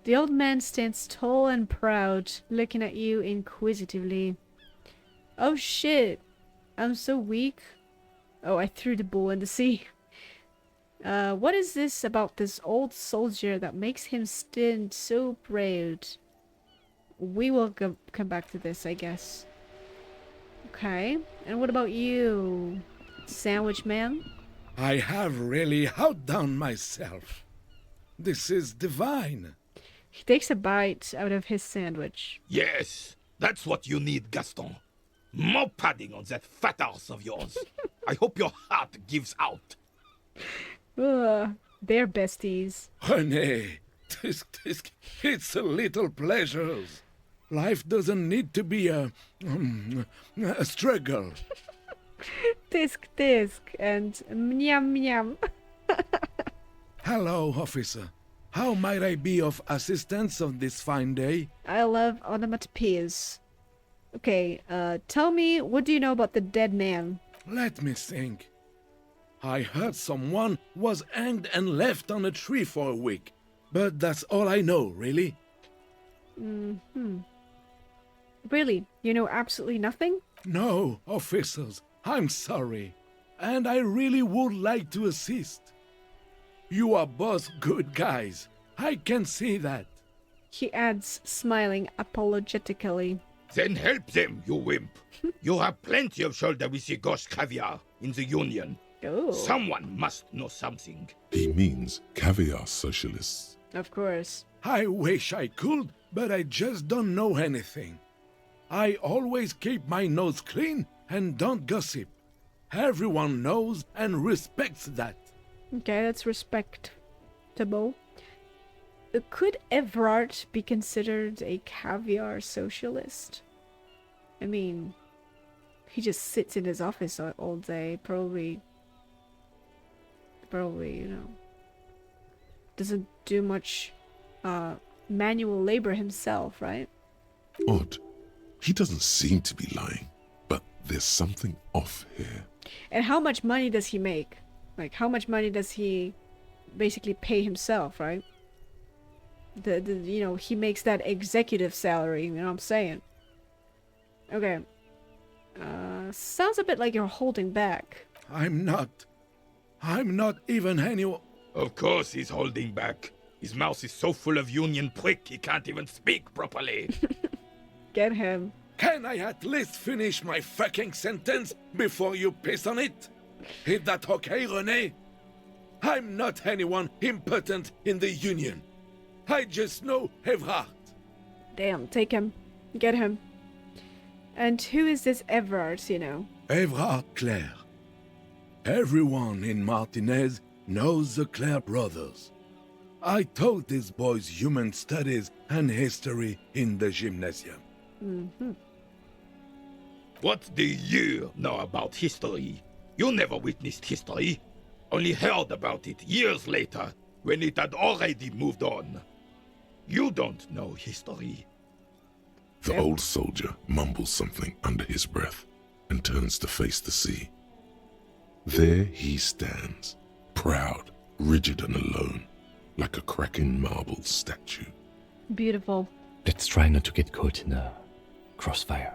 The old man stands tall and proud, looking at you inquisitively. Oh shit! I'm so weak. Oh, I threw the bull in the sea. What is this about this old soldier that makes him stand so proud? We will come back to this, I guess. Okay. And what about you, sandwich man? I have really outdone myself. This is divine. He takes a bite out of his sandwich. Yes, that's what you need, Gaston. More padding on that fat arse of yours. I hope your heart gives out. They're besties. Rene, it's a little pleasures. Life doesn't need to be a struggle. Tisk, and mnyam. Hello, officer. How might I be of assistance on this fine day? I love onomatopoeias. Okay, tell me, what do you know about the dead man? Let me think. I heard someone was hanged and left on a tree for a week. But that's all I know, really. Really? You know absolutely nothing? No, officers, I'm sorry. And I really would like to assist. You are both good guys. I can see that. He adds, smiling apologetically. Then help them, you wimp. You have plenty of shoulder with the gauche caviar in the Union. Oh. Someone must know something. He means caviar socialists. Of course. I wish I could, but I just don't know anything. I always keep my nose clean and don't gossip. Everyone knows and respects that. Okay, that's respectable. Could Everard be considered a caviar socialist? I mean, he just sits in his office all day. Probably, you know, doesn't do much manual labor himself, right? Odd. He doesn't seem to be lying, but there's something off here. And how much money does he make? Like, how much money does he basically pay himself, right? You know, he makes that executive salary, you know what I'm saying? Okay. Sounds a bit like you're holding back. I'm not even anyone. Of course he's holding back. His mouth is so full of union prick he can't even speak properly. Get him. Can I at least finish my fucking sentence before you piss on it? Is that okay, Rene? I'm not anyone important in the Union. I just know Evrard. Damn, take him. Get him. And who is this Everard, you know? Evrard Clare. Everyone in Martinaise knows the Clare brothers. I taught these boys human studies and history in the gymnasium. Mm-hmm. What do you know about history? You never witnessed history. Only heard about it years later, when it had already moved on. You don't know history. The old soldier mumbles something under his breath and turns to face the sea. There he stands, proud, rigid and alone, like a cracking marble statue. Beautiful. Let's try not to get caught in a crossfire.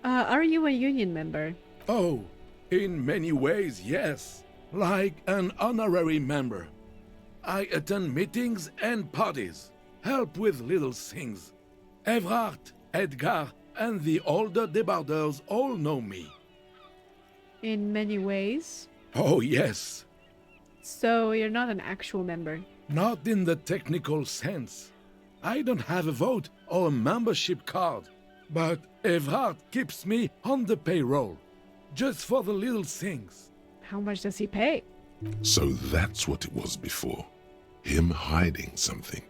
Are you a union member? Oh, in many ways, yes. Like an honorary member. I attend meetings and parties, help with little things. Evrard, Edgar, and the older debarders all know me. In many ways? Oh, yes. So you're not an actual member? Not in the technical sense. I don't have a vote or a membership card, but Evrard keeps me on the payroll, just for the little things. How much does he pay? So that's what it was before. Him hiding something.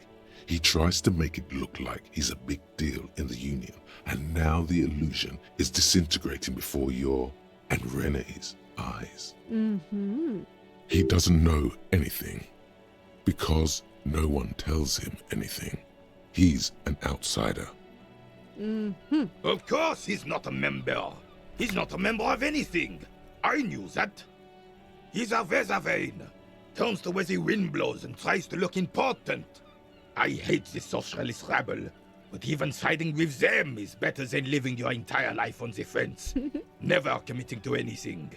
He tries to make it look like he's a big deal in the Union, and now the illusion is disintegrating before your and Rene's eyes. Mm-hmm. He doesn't know anything, because no one tells him anything. He's an outsider. Mm-hmm. Of course he's not a member. He's not a member of anything. I knew that. He's a Vezavane. Turns the way the wind blows and tries to look important. I hate this socialist rabble, but even siding with them is better than living your entire life on the fence. Never committing to anything.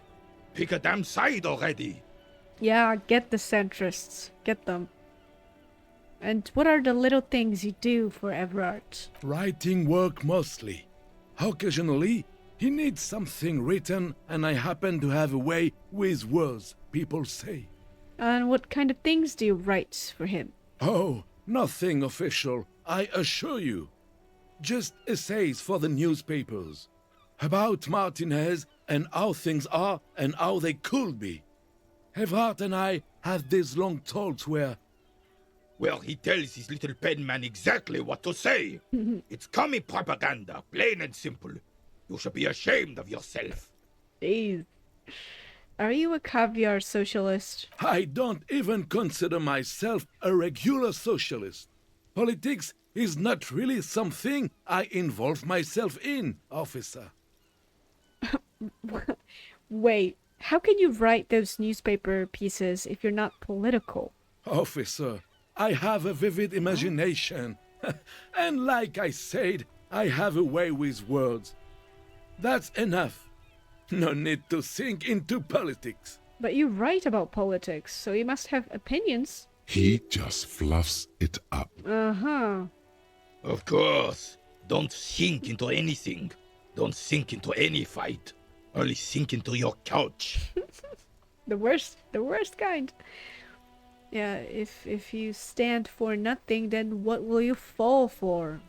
Pick a damn side already. Yeah, get the centrists. Get them. And what are the little things you do for Everard? Writing work mostly. Occasionally, he needs something written, and I happen to have a way with words, people say. And what kind of things do you write for him? Oh, nothing official, I assure you. Just essays for the newspapers. About Martinaise and how things are and how they could be. Evrard and I have these long talks where... Well, he tells his little pen man exactly what to say. It's commie propaganda, plain and simple. You should be ashamed of yourself. Jeez. Are you a caviar socialist? I don't even consider myself a regular socialist. Politics is not really something I involve myself in, officer. Wait, how can you write those newspaper pieces if you're not political? Officer, I have a vivid imagination. And like I said, I have a way with words. That's enough. No need to sink into politics. But you write about politics, so you must have opinions. He just fluffs it up. Uh-huh. Of course. Don't sink into anything. Don't sink into any fight. Only sink into your couch. The worst kind. Yeah, if you stand for nothing, then what will you fall for?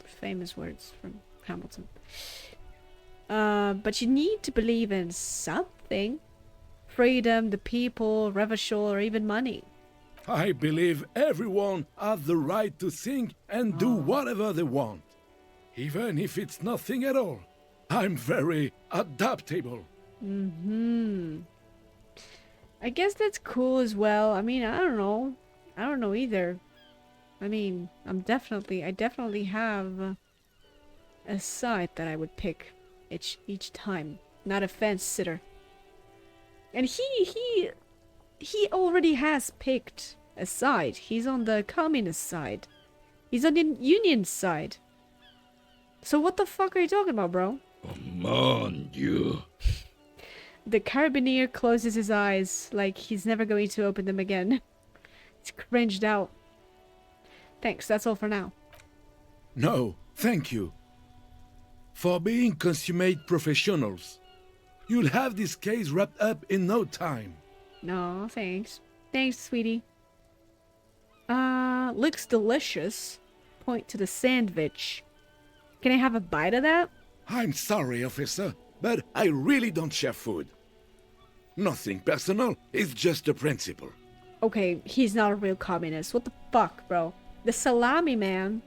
Famous words from Hamilton. But you need to believe in something. Freedom, the people, Revachol, or even money. I believe everyone has the right to think and do whatever they want. even if it's nothing at all. I'm very adaptable. I guess that's cool as well. I mean, I don't know. I don't know either. I mean, I definitely have a side that I would pick each time. Not a fence sitter. And he already has picked a side. He's on the communist side. He's on the union side. So what the fuck are you talking about, bro? Oh, mon Dieu. The carabinier closes his eyes like he's never going to open them again. He's cringed out. Thanks, that's all for now. No, thank you. For being consummate professionals. You'll have this case wrapped up in no time. No, thanks. Thanks, sweetie. Looks delicious. Point to the sandwich. Can I have a bite of that? I'm sorry, officer, but I really don't share food. Nothing personal, it's just a principle. Okay, he's not a real communist. What the fuck, bro? The salami man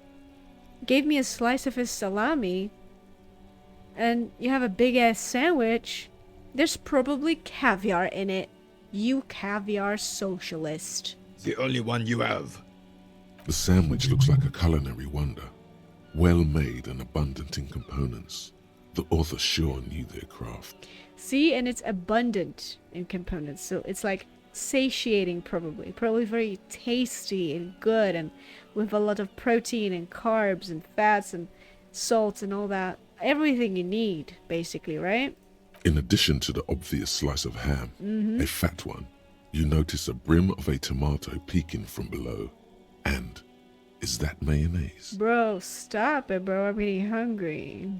gave me a slice of his salami, and you have a big-ass sandwich. There's probably caviar in it. You caviar socialist. The only one you have. The sandwich looks like a culinary wonder. Well made and abundant in components. The author sure knew their craft. See, and it's abundant in components, so it's like satiating probably. Probably very tasty and good, and with a lot of protein and carbs and fats and salt and all that. Everything you need, basically, right? In addition to the obvious slice of ham, a fat one, you notice a brim of a tomato peeking from below. And is that mayonnaise? Bro, stop it, bro. I'm getting hungry.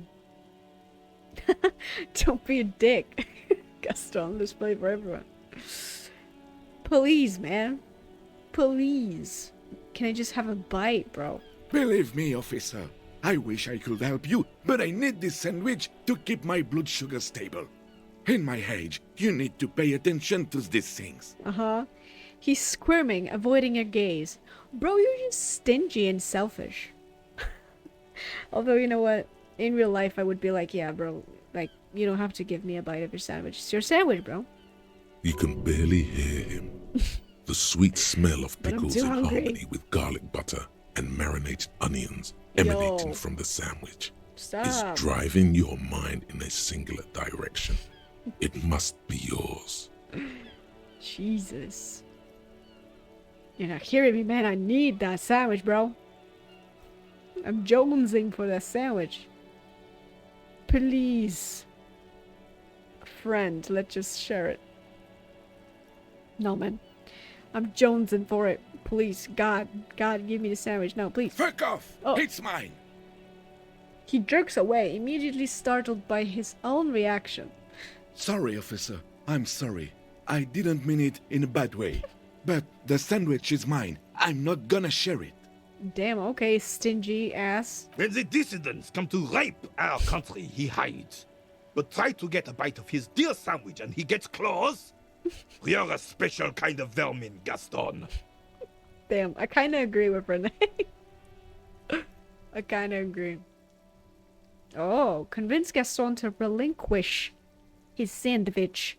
Don't be a dick. Gaston, this play for everyone. Please, man. Please. Can I just have a bite, bro? Believe me, officer, I wish I could help you, but I need this sandwich to keep my blood sugar stable. In my age, you need to pay attention to these things. Uh-huh. He's squirming, avoiding your gaze. Bro, you're just stingy and selfish. Although, you know what? In real life, I would be like, yeah, bro. Like, you don't have to give me a bite of your sandwich. It's your sandwich, bro. You can barely hear him. The sweet smell of But I'm pickles too in hungry. harmony with garlic butter and marinated onions emanating Yo. from the sandwich Stop. is driving your mind in a singular direction. It must be yours. Jesus. You're not hearing me, man. I need that sandwich, bro. I'm jonesing for that sandwich. Please. Friend, let's just share it. No, man. I'm jonesing for it. Please, God, give me the sandwich. No, please. Fuck off! Oh. It's mine! He jerks away, immediately startled by his own reaction. Sorry, officer. I'm sorry. I didn't mean it in a bad way. But the sandwich is mine. I'm not gonna share it. Damn, okay, stingy ass. When the dissidents come to rape our country, he hides. But try to get a bite of his dear sandwich and he gets claws? You're a special kind of vermin, Gaston. Damn, I kind of agree with Rene. I kind of agree. Oh, convince Gaston to relinquish his sandwich.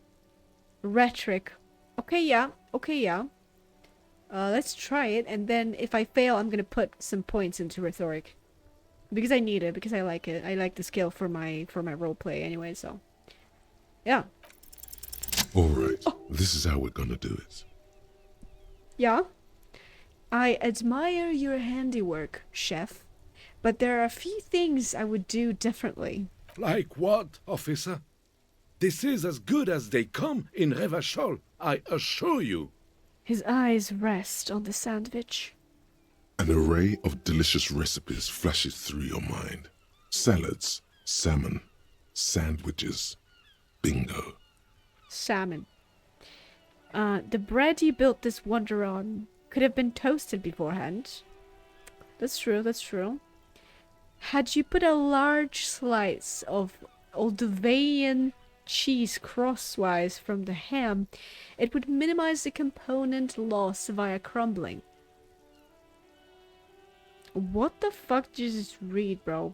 Rhetoric. Okay, yeah. Let's try it, and then if I fail, I'm gonna put some points into rhetoric. Because I need it, because I like it. I like the skill for my roleplay anyway, so. Yeah. Alright, this is how we're gonna do it. Yeah. I admire your handiwork, chef. But there are a few things I would do differently. Like what, officer? This is as good as they come in Revachol, I assure you. His eyes rest on the sandwich. An array of delicious recipes flashes through your mind. Salads, salmon, sandwiches. Bingo. Salmon. The bread you built this wonder on could have been toasted beforehand. That's true. Had you put a large slice of Moldovan cheese crosswise from the ham, it would minimize the component loss via crumbling. What the fuck did you just read, bro?